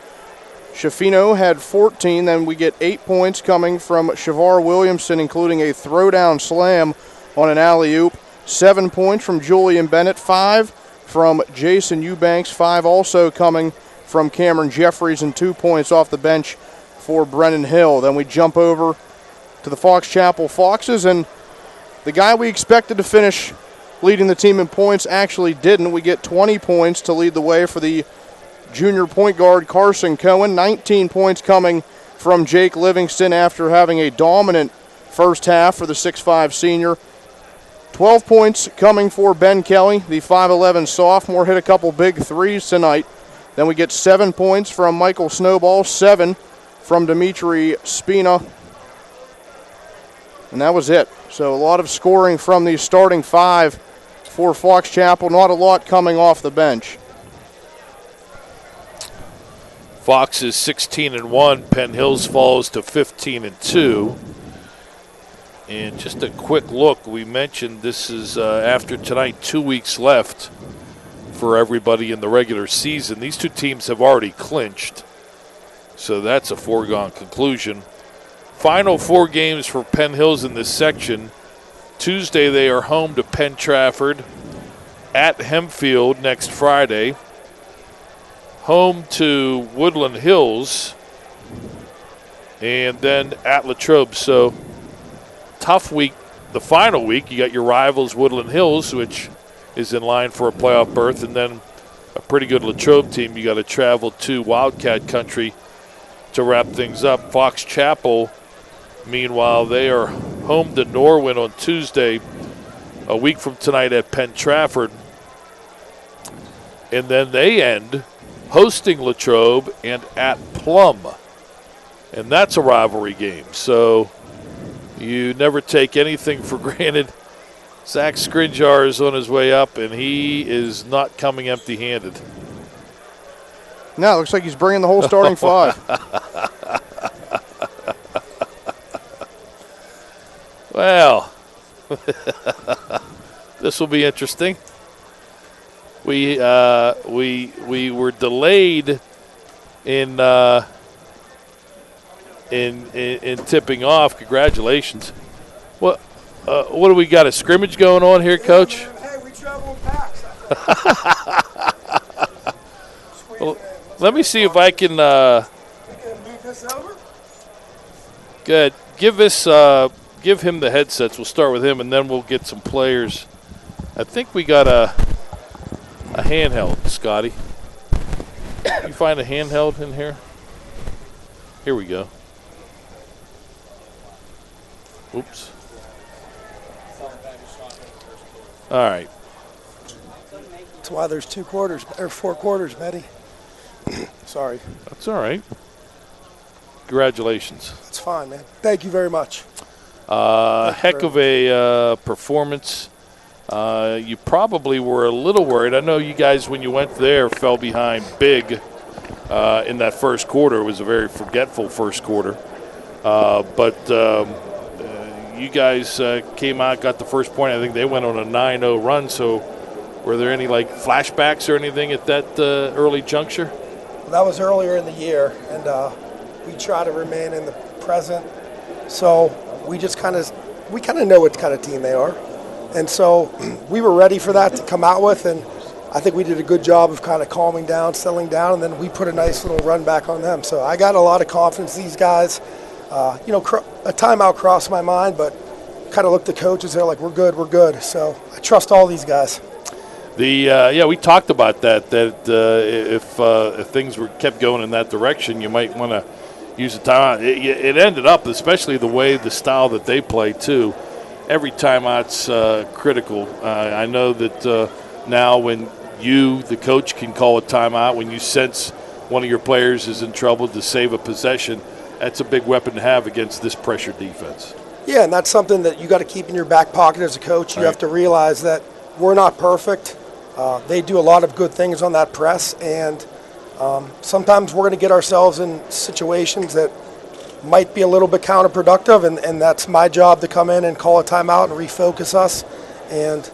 Shafino had 14. Then we get 8 points coming from Shavar Williamson, including a throwdown slam on an alley-oop. 7 points from Julian Bennett. 5 from Jason Eubanks. 5 also coming from Cameron Jeffries, and 2 points off the bench for Brennan Hill. Then we jump over to the Fox Chapel Foxes, and the guy we expected to finish leading the team in points actually didn't. We get 20 points to lead the way for the junior point guard Carson Cohen. 19 points coming from Jake Livingston after having a dominant first half for the 6'5 senior. 12 points coming for Ben Kelly, the 5'11 sophomore, hit a couple big threes tonight. Then we get 7 points from Michael Snowball, 7 from Dimitri Spina. And that was it. So a lot of scoring from the starting 5 for Fox Chapel. Not a lot coming off the bench. Fox is 16-1. Penn Hills falls to 15-2. And just a quick look, we mentioned this is after tonight, 2 weeks left for everybody in the regular season. These two teams have already clinched, so that's a foregone conclusion. Final 4 games for Penn Hills in this section. Tuesday they are home to Penn Trafford, at Hempfield next Friday, home to Woodland Hills, and then at Latrobe. So tough week. The final week, you got your rivals Woodland Hills, which is in line for a playoff berth, and then a pretty good Latrobe team you got to travel to Wildcat Country to wrap things up. Fox Chapel, meanwhile, they are home to Norwin on Tuesday, a week from tonight at Penn Trafford. And then they end hosting Latrobe and at Plum. And that's a rivalry game. So you never take anything for granted. Zach Skrinjar is on his way up, and he is not coming empty-handed. No, it looks like he's bringing the whole starting 5. Well, this will be interesting. We were delayed in tipping off. Congratulations. What do we got? A scrimmage going on here, Coach? Hey, we travel in packs. Well, let me see if I can. Move this over. Good. Give him the headsets. We'll start with him, and then we'll get some players. I think we got a handheld, Scotty. You find a handheld in here? Here we go. Oops. All right. That's why there's 2 quarters or 4 quarters, Betty. Sorry. That's all right. Congratulations. That's fine, man. Thank you very much. Heck of a performance. You probably were a little worried. I know you guys, when you went there, fell behind big in that first quarter. It was a very forgetful first quarter. But you guys came out, got the first point. I think they went on a 9-0 run. So were there any, like, flashbacks or anything at that early juncture? Well, that was earlier in the year, and we try to remain in the present. So we just kind of know what kind of team they are. And so we were ready for that to come out with, and I think we did a good job of kind of calming down, settling down, and then we put a nice little run back on them. So I got a lot of confidence in these guys. A timeout crossed my mind, but kind of looked at the coaches. They're like, we're good. So I trust all these guys. We talked about that if things kept going in that direction, you might want to use the timeout. It ended up, especially the style that they play, too. Every timeout's critical. I know that now when you, the coach, can call a timeout, when you sense one of your players is in trouble to save a possession, that's a big weapon to have against this pressure defense. Yeah, and that's something that you got to keep in your back pocket as a coach. You have to realize that we're not perfect. They do a lot of good things on that press, and sometimes we're going to get ourselves in situations that might be a little bit counterproductive, and that's my job to come in and call a timeout and refocus us. And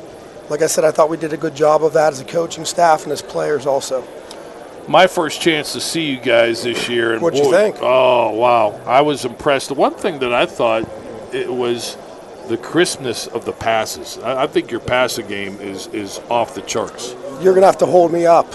like I said, I thought we did a good job of that as a coaching staff and as players also. My first chance to see you guys this year. And what'd you think? Oh, wow. I was impressed. The one thing that I thought, it was the crispness of the passes. I think your passing game is off the charts. You're going to have to hold me up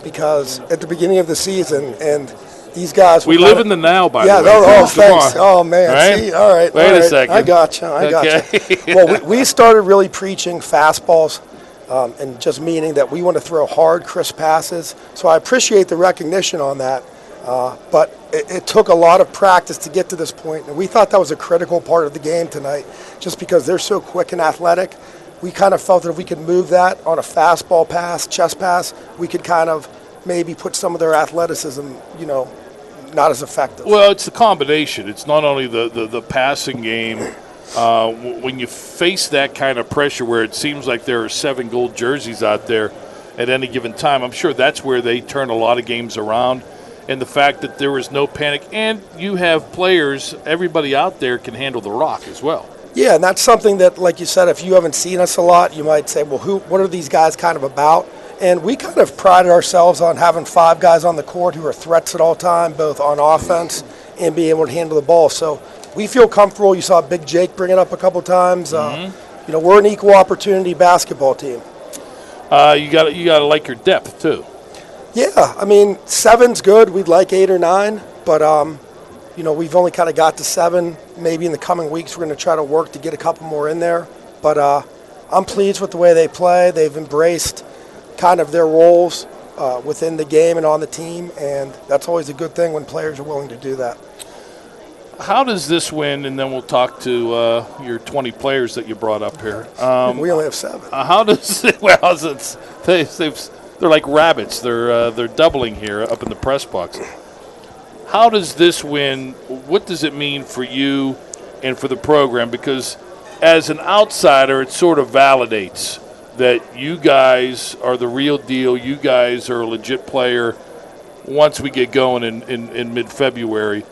because at the beginning of the season, and these guys. We live in the now, by the way. Yeah, thanks. Oh, man. Right? See, all right. Wait a second. I got you. Well, we started really preaching fastballs and just meaning that we want to throw hard, crisp passes. So I appreciate the recognition on that. But it took a lot of practice to get to this point, and we thought that was a critical part of the game tonight just because they're so quick and athletic. We kind of felt that if we could move that on a fastball pass, chest pass, we could kind of maybe put some of their athleticism, not as effective. Well, it's the combination. It's not only the passing game. When you face that kind of pressure where it seems like there are 7 gold jerseys out there at any given time, I'm sure that's where they turn a lot of games around. And the fact that there was no panic, and you have players, everybody out there can handle the rock as well. Yeah, and that's something that, like you said, if you haven't seen us a lot, you might say, well, what are these guys kind of about? And we kind of prided ourselves on having 5 guys on the court who are threats at all time, both on offense and being able to handle the ball. So we feel comfortable. You saw Big Jake bring it up a couple times. We're an equal opportunity basketball team. You got to like your depth too. Yeah, 7's good. We'd like 8 or 9, but we've only kind of got to 7. Maybe in the coming weeks we're going to try to work to get a couple more in there. But I'm pleased with the way they play. They've embraced kind of their roles within the game and on the team, and that's always a good thing when players are willing to do that. How does this win, and then we'll talk to your 20 players that you brought up here. We only have 7. How does it, they're like rabbits. They're doubling here up in the press box. How does this win, what does it mean for you and for the program? Because as an outsider, it sort of validates that you guys are the real deal. You guys are a legit player once we get going in mid-February.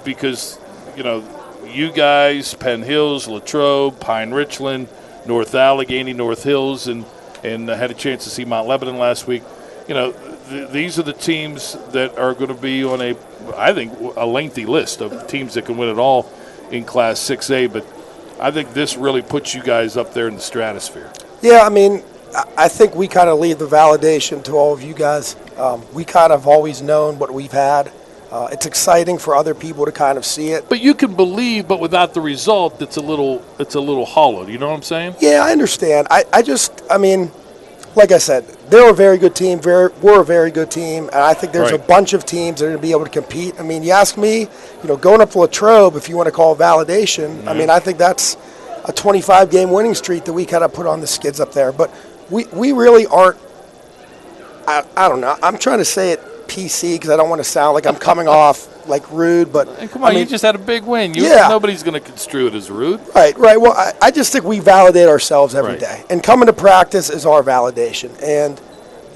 Because, you guys, Penn Hills, Latrobe, Pine Richland, North Allegheny, North Hills, and I had a chance to see Mount Lebanon last week. These are the teams that are going to be on I think, a lengthy list of teams that can win it all in Class 6A. But I think this really puts you guys up there in the stratosphere. Yeah, I think we kind of leave the validation to all of you guys. We kind of always known what we've had. It's exciting for other people to kind of see it. But you can believe, but without the result, it's a little hollow. You know what I'm saying? Yeah, I understand. like I said, they're a very good team. We're a very good team, and I think there's a bunch of teams that are going to be able to compete. I mean, you ask me, going up to Latrobe, if you want to call it validation, I mean, I think that's a 25-game winning streak that we kind of put on the skids up there. But we really aren't. I don't know. I'm trying to say it PC because I don't want to sound like I'm coming off like rude, but come on, you just had a big win. Nobody's going to construe it as rude. Right. Well, I just think we validate ourselves every day, and coming to practice is our validation. And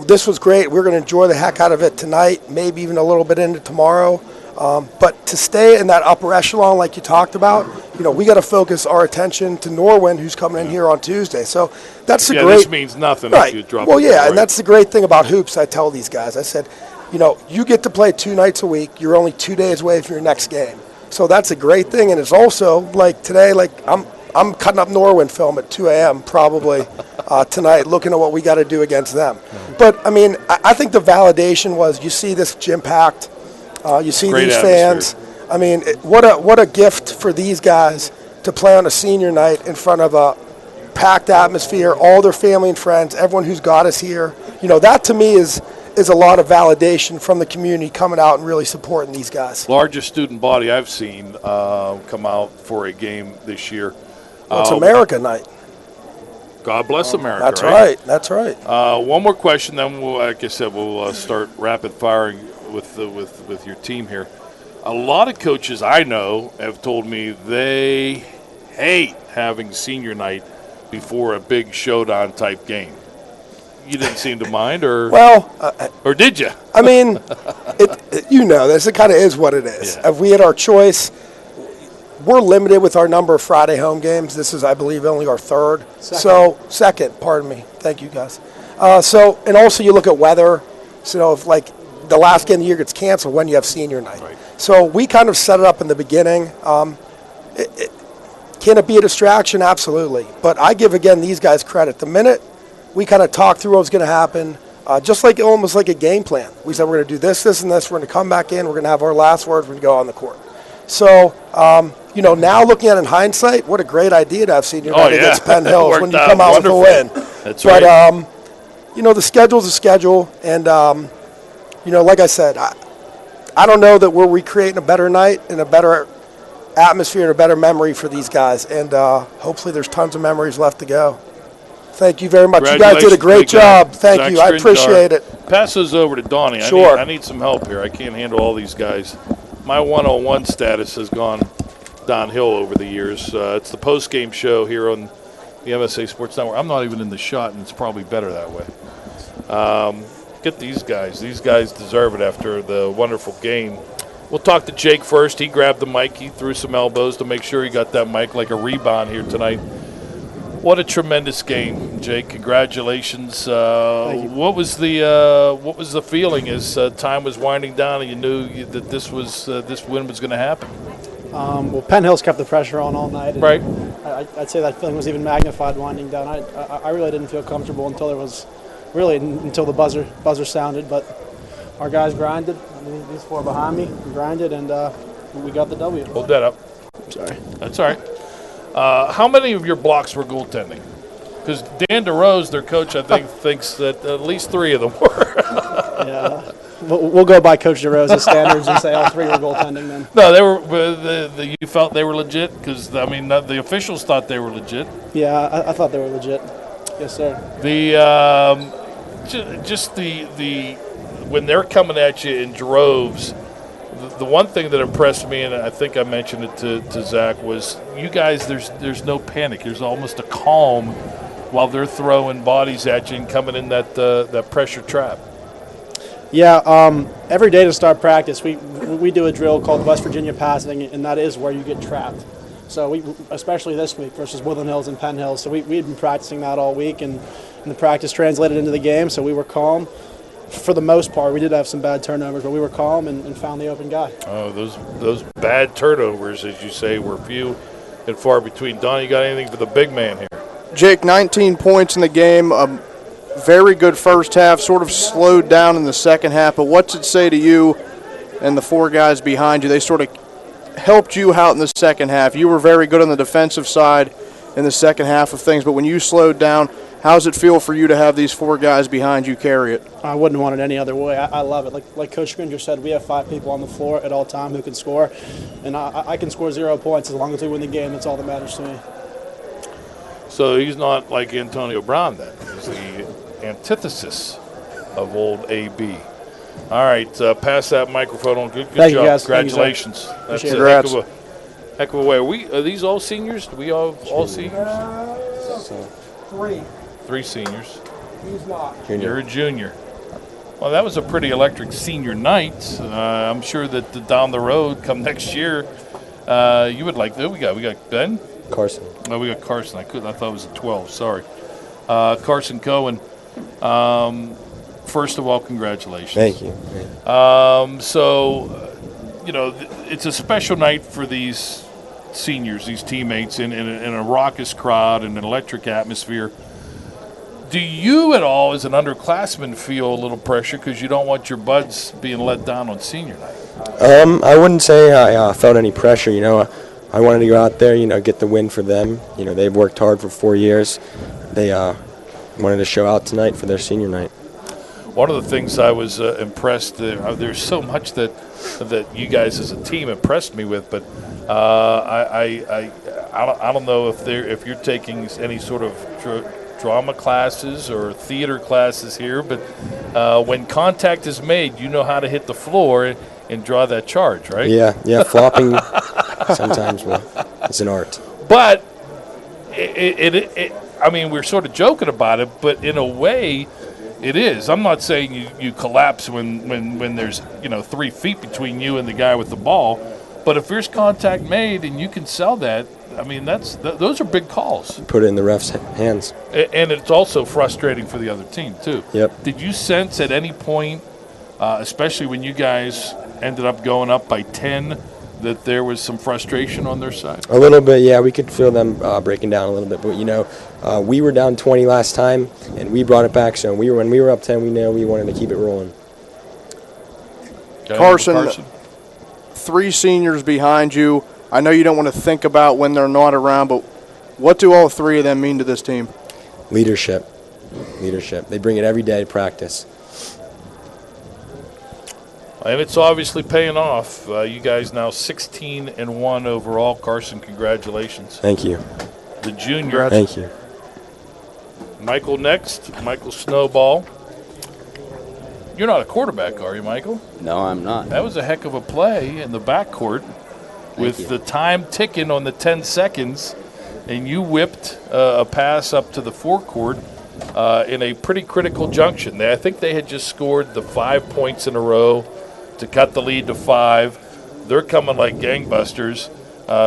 this was great. We're going to enjoy the heck out of it tonight, maybe even a little bit into tomorrow. But to stay in that upper echelon, like you talked about, we got to focus our attention to Norwin, who's coming in here on Tuesday. So that's the great. This means nothing if you drop. Well, and that's the great thing about hoops. I tell these guys, I said, you get to play 2 nights a week. You're only 2 days away from your next game. So that's a great thing. And it's also like today, like I'm cutting up Norwin film at 2 a.m. probably tonight, looking at what we got to do against them. But I mean, I think the validation was you see this gym packed. You see Great these atmosphere. fans. I mean, what a gift for these guys to play on a senior night in front of a packed atmosphere, all their family and friends, everyone who's got us here. That to me is a lot of validation from the community coming out and really supporting these guys. Largest student body I've seen come out for a game this year. Well, it's America night. God bless America. That's right. That's right. One more question, then like I said, we'll start rapid firing with your team here. A lot of coaches I know have told me they hate having senior night before a big showdown type game. You didn't seem to mind, or or did you? I mean, this. It kind of is what it is. Yeah. If we had our choice, we're limited with our number of Friday home games. This is, I believe, only our third. Second. Pardon me. Thank you, guys. And also you look at weather. So if like the last game of the year gets canceled, when you have senior night. Right. So we kind of set it up in the beginning. Can it be a distraction? Absolutely. But I give, again, these guys credit. The minute we kind of talked through what was going to happen, almost like a game plan. We said we're going to do this, this, and this. We're going to come back in. We're going to have our last words. We're going to go on the court. So, now looking at it in hindsight, what a great idea to have senior night against Penn Hills when you come out with a win. That's right. But, the schedule's a schedule. And, like I said, I don't know that we're recreating a better night and a better atmosphere and a better memory for these guys. And hopefully there's tons of memories left to go. Thank you very much. You guys did a great job. Thank you. I appreciate it. Pass those over to Donny. Sure. I need some help here. I can't handle all these guys. My one-on-one status has gone downhill over the years. It's the post-game show here on the MSA Sports Network. I'm not even in the shot, and it's probably better that way. Get these guys. These guys deserve it after the wonderful game. We'll talk to Jake first. He grabbed the mic. He threw some elbows to make sure he got that mic like a rebound here tonight. What a tremendous game, Jake! Congratulations. What was the feeling as time was winding down and you knew that this win was going to happen? Well, Penn Hills kept the pressure on all night. Right. I'd say that feeling was even magnified winding down. I really didn't feel comfortable until the buzzer sounded. But our guys grinded. These four behind me grinded, and we got the W. Hold that up. Sorry. That's all right. How many of your blocks were goaltending? Because Dan DeRose, their coach, I think, thinks that at least 3 of them were. Yeah. We'll go by Coach DeRose's standards and say all 3 were goaltending then. No, they were. You felt they were legit? Because, the officials thought they were legit. Yeah, I thought they were legit. Yes, sir. When they're coming at you in droves, the one thing that impressed me, and I think I mentioned it to Zach, was you guys, there's no panic. There's almost a calm while they're throwing bodies at you and coming in that pressure trap. Yeah, every day to start practice, we do a drill called West Virginia passing, and that is where you get trapped. So especially this week versus Woodland Hills and Penn Hills. So we'd been practicing that all week, and the practice translated into the game, so we were calm. For the most part, we did have some bad turnovers, but we were calm and found the open guy. Oh, those bad turnovers, as you say, were few and far between. Donny, you got anything for the big man here? Jake, 19 points in the game. Very good first half, sort of slowed down in the second half. But what's it say to you and the 4 guys behind you? They sort of helped you out in the second half. You were very good on the defensive side in the second half of things, but when you slowed down, How's it feel for you to have these 4 guys behind you carry it? I wouldn't want it any other way. I love it. Like Coach Gringer said, we have 5 people on the floor at all time who can score, and I can score 0 points as long as we win the game. That's all that matters to me. So he's not like Antonio Brown then. He's the antithesis of old AB. All right, pass that microphone on. Good Thank job. You guys. Congratulations. Thank you, That's a heck of a way. Are these all seniors? Do we all seniors? 3 seniors. He's not. You're a junior. Well, that was a pretty electric senior night. I'm sure that down the road, come next year, you would like that. We got Ben? Carson. No, we got Carson. I thought it was a 12. Sorry. Carson Cohen. First of all, congratulations. Thank you. It's a special night for these seniors, these teammates, in a raucous crowd and an electric atmosphere. Do you at all, as an underclassman, feel a little pressure because you don't want your buds being let down on senior night? I wouldn't say I felt any pressure. I wanted to go out there, get the win for them. They've worked hard for 4 years. They wanted to show out tonight for their senior night. One of the things I was impressed, there's so much that you guys as a team impressed me with, but I don't know if you're taking any sort of drama classes or theater classes here, but when contact is made, you know how to hit the floor and draw that charge, right? Yeah, flopping sometimes it's an art. But we're sort of joking about it, but in a way, it is. I'm not saying you collapse when there's 3 feet between you and the guy with the ball, but if there's contact made and you can sell that, those are big calls. Put it in the ref's hands. And it's also frustrating for the other team too. Yep. Did you sense at any point, especially when you guys ended up going up by 10, that there was some frustration on their side? A little bit, yeah. We could feel them breaking down a little bit. But, we were down 20 last time, and we brought it back. So when we were up 10, we knew we wanted to keep it rolling. Carson, 3 seniors behind you. I know you don't want to think about when they're not around, but what do all 3 of them mean to this team? Leadership. They bring it every day to practice. And it's obviously paying off. You guys now 16-1 overall. Carson, congratulations. Thank you. The junior. Thank you. Michael next. Michael Snowball. You're not a quarterback, are you, Michael? No, I'm not. That was a heck of a play in the backcourt with the time ticking on the 10 seconds, and you whipped a pass up to the forecourt in a pretty critical junction. I think they had just scored the 5 points in a row to cut the lead to 5. They're coming like gangbusters.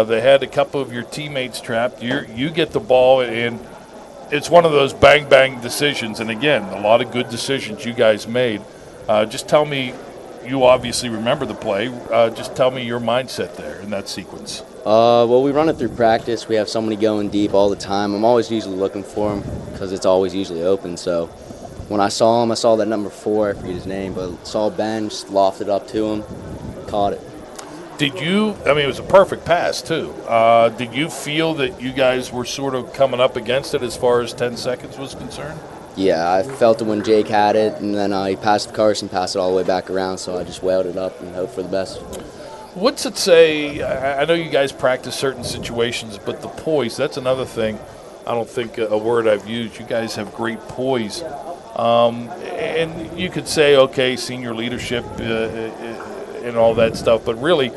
They had a couple of your teammates trapped. You get the ball, and it's one of those bang-bang decisions. And, again, a lot of good decisions you guys made. Just tell me, you obviously remember the play. Just tell me your mindset there in that sequence. Well, we run it through practice. We have somebody going deep all the time. I'm always usually looking for him because it's always usually open. So when I saw him, I saw that number 4. I forget his name, but saw Ben, just lofted up to him, caught it. Did you, it was a perfect pass, too. Did you feel that you guys were sort of coming up against it as far as 10 seconds was concerned? Yeah, I felt it when Jake had it, and then he passed to Carson, passed it all the way back around, so I just wailed it up and hoped for the best. What's it say? I know you guys practice certain situations, but the poise, that's another thing. I don't think a word I've used. You guys have great poise. And you could say, okay, senior leadership and all that stuff, but really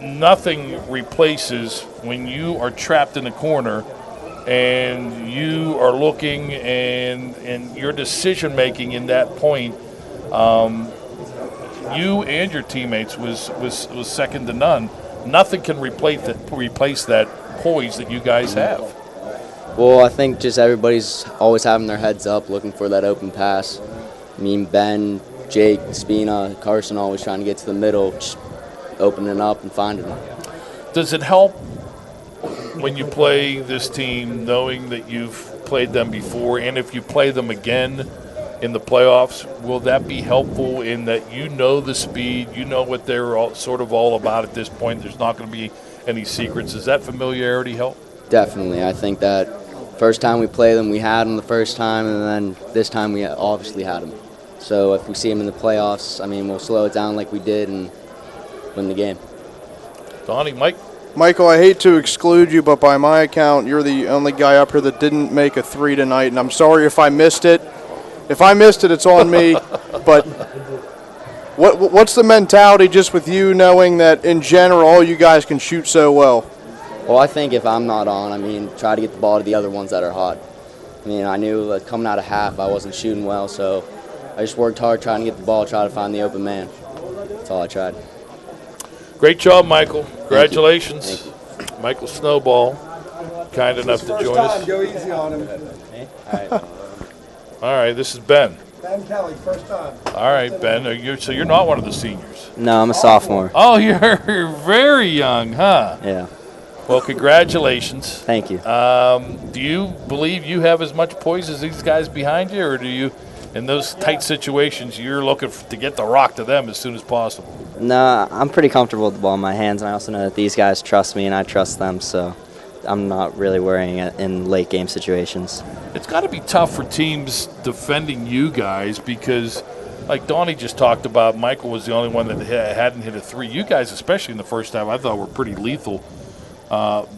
nothing replaces when you are trapped in a corner and you are looking and your decision making in that point, you and your teammates was second to none. Nothing can replace that poise that you guys have. Well, I think just everybody's always having their heads up, looking for that open pass. Ben, Jake, Spina, Carson always trying to get to the middle, just opening up and finding them. Does it help when you play this team knowing that you've played them before, and if you play them again in the playoffs, will that be helpful in that you know the speed, you know what they're all about at this point, there's not going to be any secrets? Does that familiarity help? Definitely. I think that First time we played them, we had them the first time, and then this time we obviously had them. So if we see them in the playoffs, I mean, we'll slow it down like we did and win the game. Donny, Mike? Michael, I hate to exclude you, but by my account, you're the only guy up here that didn't make a 3 tonight, and I'm sorry if I missed it. If I missed it, it's on me. But what's the mentality just with you knowing that in general all you guys can shoot so well? Well, I think if I'm not on, I mean, try to get the ball to the other ones that are hot. I mean, I knew that coming out of half I wasn't shooting well, so I just worked hard trying to get the ball, try to find the open man. That's all I tried. Great job, Michael. Congratulations. Thank you. Michael Snowball, kind enough to join us. Go easy on him. All right, this is Ben. Ben Kelly, first time. All right, Ben. So you're not one of the seniors? No, I'm a sophomore. Oh, you're very young, huh? Yeah. Well, congratulations. Thank you. Do you believe you have as much poise as these guys behind you, or do you, in those tight situations, you're looking to get the rock to them as soon as possible? No, I'm pretty comfortable with the ball in my hands, and I also know that these guys trust me and I trust them, so I'm not really worrying in late game situations. It's got to be tough for teams defending you guys because, like Donny just talked about, Michael was the only one that hadn't hit a 3. You guys, especially in the first half, I thought were pretty lethal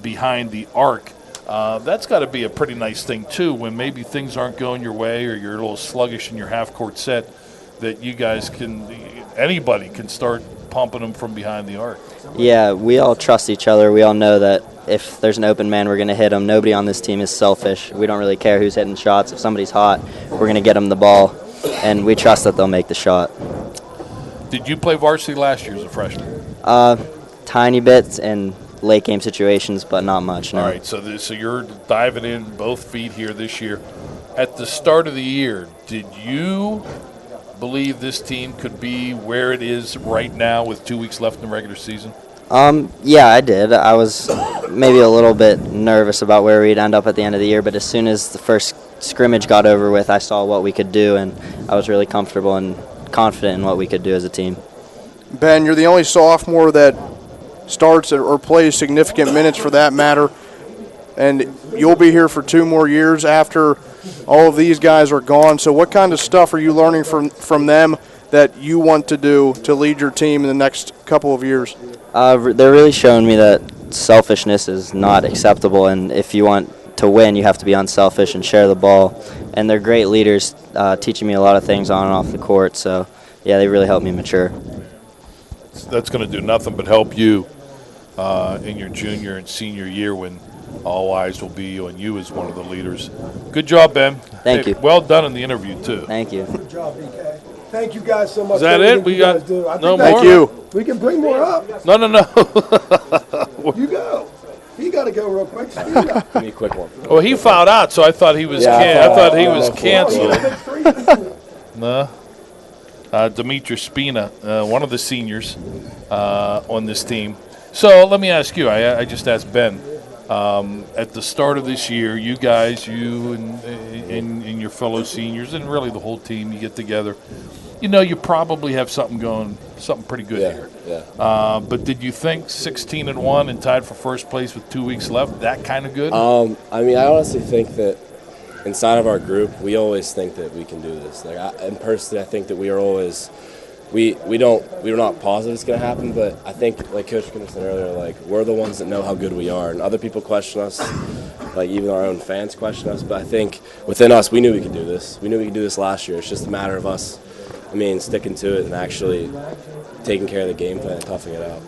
behind the arc. That's got to be a pretty nice thing, too, when maybe things aren't going your way or you're a little sluggish in your half-court set, that you guys anybody can start pumping them from behind the arc. Yeah, we all trust each other. We all know that if there's an open man, we're going to hit him. Nobody on this team is selfish. We don't really care who's hitting shots. If somebody's hot, we're going to get them the ball, and we trust that they'll make the shot. Did you play varsity last year as a freshman? Tiny bits in late game situations, but not much. No. All right, so you're diving in both feet here this year. At the start of the year, did you believe this team could be where it is right now with 2 weeks left in the regular season? Yeah, I did. I was maybe a little bit nervous about where we'd end up at the end of the year, but as soon as the first scrimmage got over with, I saw what we could do, and I was really comfortable and confident in what we could do as a team. Ben, you're the only sophomore that starts or plays significant minutes for that matter, and you'll be here for 2 more years after all of these guys are gone. So what kind of stuff are you learning from them that you want to do to lead your team in the next couple of years? They're really showing me that selfishness is not acceptable, and if you want to win, you have to be unselfish and share the ball. And they're great leaders, teaching me a lot of things on and off the court. So, yeah, they really helped me mature. That's going to do nothing but help you in your junior and senior year when all eyes will be on you as one of the leaders. Good job, Ben. Thank you. Well done in the interview, too. Thank you. Good job, BK. Thank you guys so much. Is that it? We got no more? Thank you. We can bring more up. No. You go. You got to go real quick. Give me a quick one. Well, he fouled out, so I thought he was canceled. No. Demetrius Spina, one of the seniors on this team. So let me ask you, I just asked Ben, at the start of this year, you guys, you and your fellow seniors, and really the whole team, you get together. You know, you probably have something pretty good here. Yeah. But did you think 16-1 and tied for first place with 2 weeks left, that kind of good? I mean, I honestly think that inside of our group, we always think that we can do this. And personally, I think that we are always we're not positive it's going to happen, but I think, like Coach Kinner said earlier, like we're the ones that know how good we are, and other people question us, like even our own fans question us. But I think within us, we knew we could do this. We knew we could do this last year. It's just a matter of us. Sticking to it and actually taking care of the game plan and toughing it out.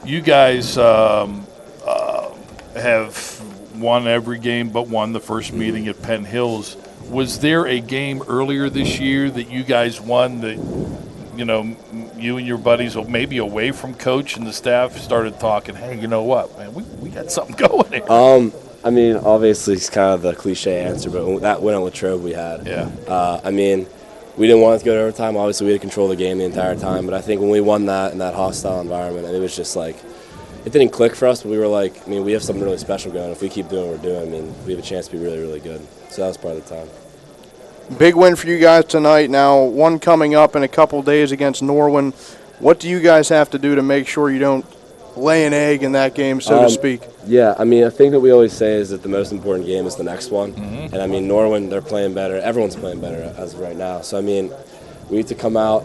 You guys have won every game but won the first meeting at Penn Hills. Was there a game earlier this year that you guys won that, you and your buddies, maybe away from coach and the staff, started talking, hey, you know what, man, we got something going here? Obviously it's kind of the cliche answer, but that win at Latrobe we had. Yeah. We didn't want it to go to overtime. Obviously, we had to control the game the entire time. But I think when we won that in that hostile environment, it was just like, it didn't click for us, but we were like, we have something really special going. If we keep doing what we're doing, we have a chance to be really, really good. So that was part of the time. Big win for you guys tonight. Now, one coming up in a couple days against Norwin. What do you guys have to do to make sure you don't lay an egg in that game, so to speak? Yeah, I mean, I think that we always say is that the most important game is the next one. And, I mean, Norwin, they're playing better. Everyone's playing better as of right now. So, I mean, we need to come out.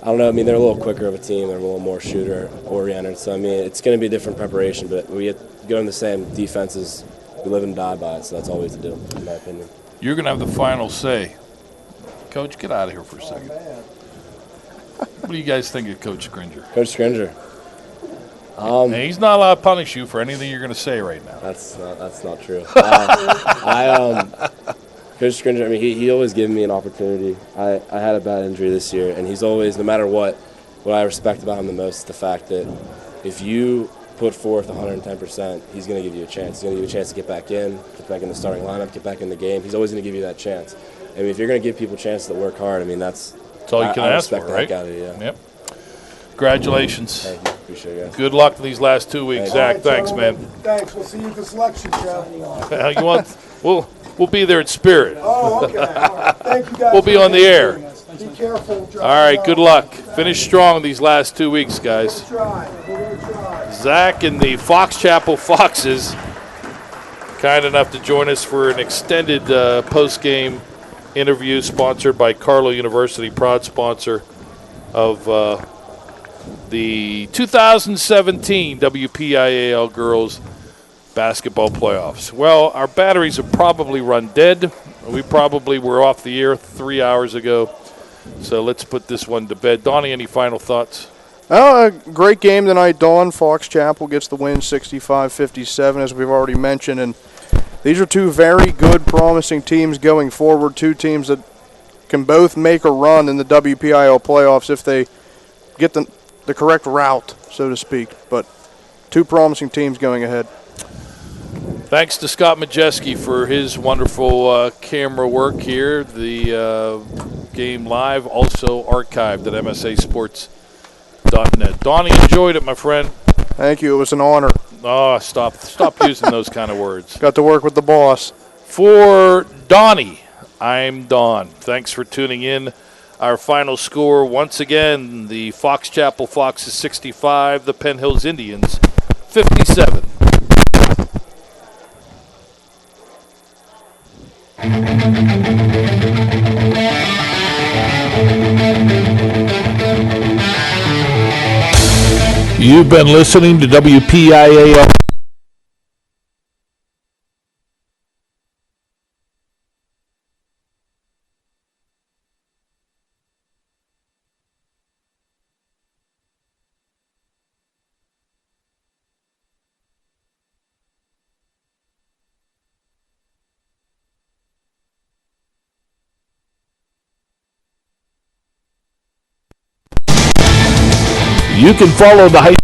I don't know. I mean, they're a little quicker of a team. They're a little more shooter-oriented. So, I mean, it's going to be a different preparation, but we have to go in the same defenses. We live and die by it, so that's all we have to do, in my opinion. You're going to have the final say. Coach, get out of here for a second. What do you guys think of Coach Scringer? Coach Scringer. He's not allowed to punish you for anything you're going to say right now. That's not true. Coach Scringer, I mean, he always gives me an opportunity. I had a bad injury this year, and he's always, no matter what I respect about him the most is the fact that if you put forth 110%, he's going to give you a chance. He's going to give you a chance to get back in the starting lineup, get back in the game. He's always going to give you that chance. I mean, if you're going to give people chances to work hard, I mean, that's all you can ask for, right? Yep. Congratulations. Thank you. Appreciate it, guys. Good luck these last 2 weeks. Zach, thanks, man. Thanks. We'll see you at the selection show. We'll be there in spirit. Oh, okay. All right. Thank you guys. We'll be on the air. Be careful. All right, good luck. Finish strong these last 2 weeks, guys. We're going to try. Zach and the Fox Chapel Foxes, kind enough to join us for an extended post-game interview sponsored by Carlow University, proud sponsor of the 2017 WPIAL Girls Basketball Playoffs. Well, our batteries have probably run dead. We probably were off the air 3 hours ago. So let's put this one to bed. Donny, any final thoughts? A great game tonight, Dawn. Fox Chapel gets the win 65-57, as we've already mentioned. And these are two very good, promising teams going forward, two teams that can both make a run in the WPIAL playoffs if they get the correct route, so to speak. But two promising teams going ahead. Thanks to Scott Majeski for his wonderful camera work here. The game live, also archived at MSAsports.net. Donnie, enjoyed it, my friend. Thank you. It was an honor. Oh, stop using those kind of words. Got to work with the boss. For Donnie, I'm Don. Thanks for tuning in. Our final score, once again, the Fox Chapel Foxes 65, the Penn Hills Indians 57. You've been listening to WPIAL. You can follow the high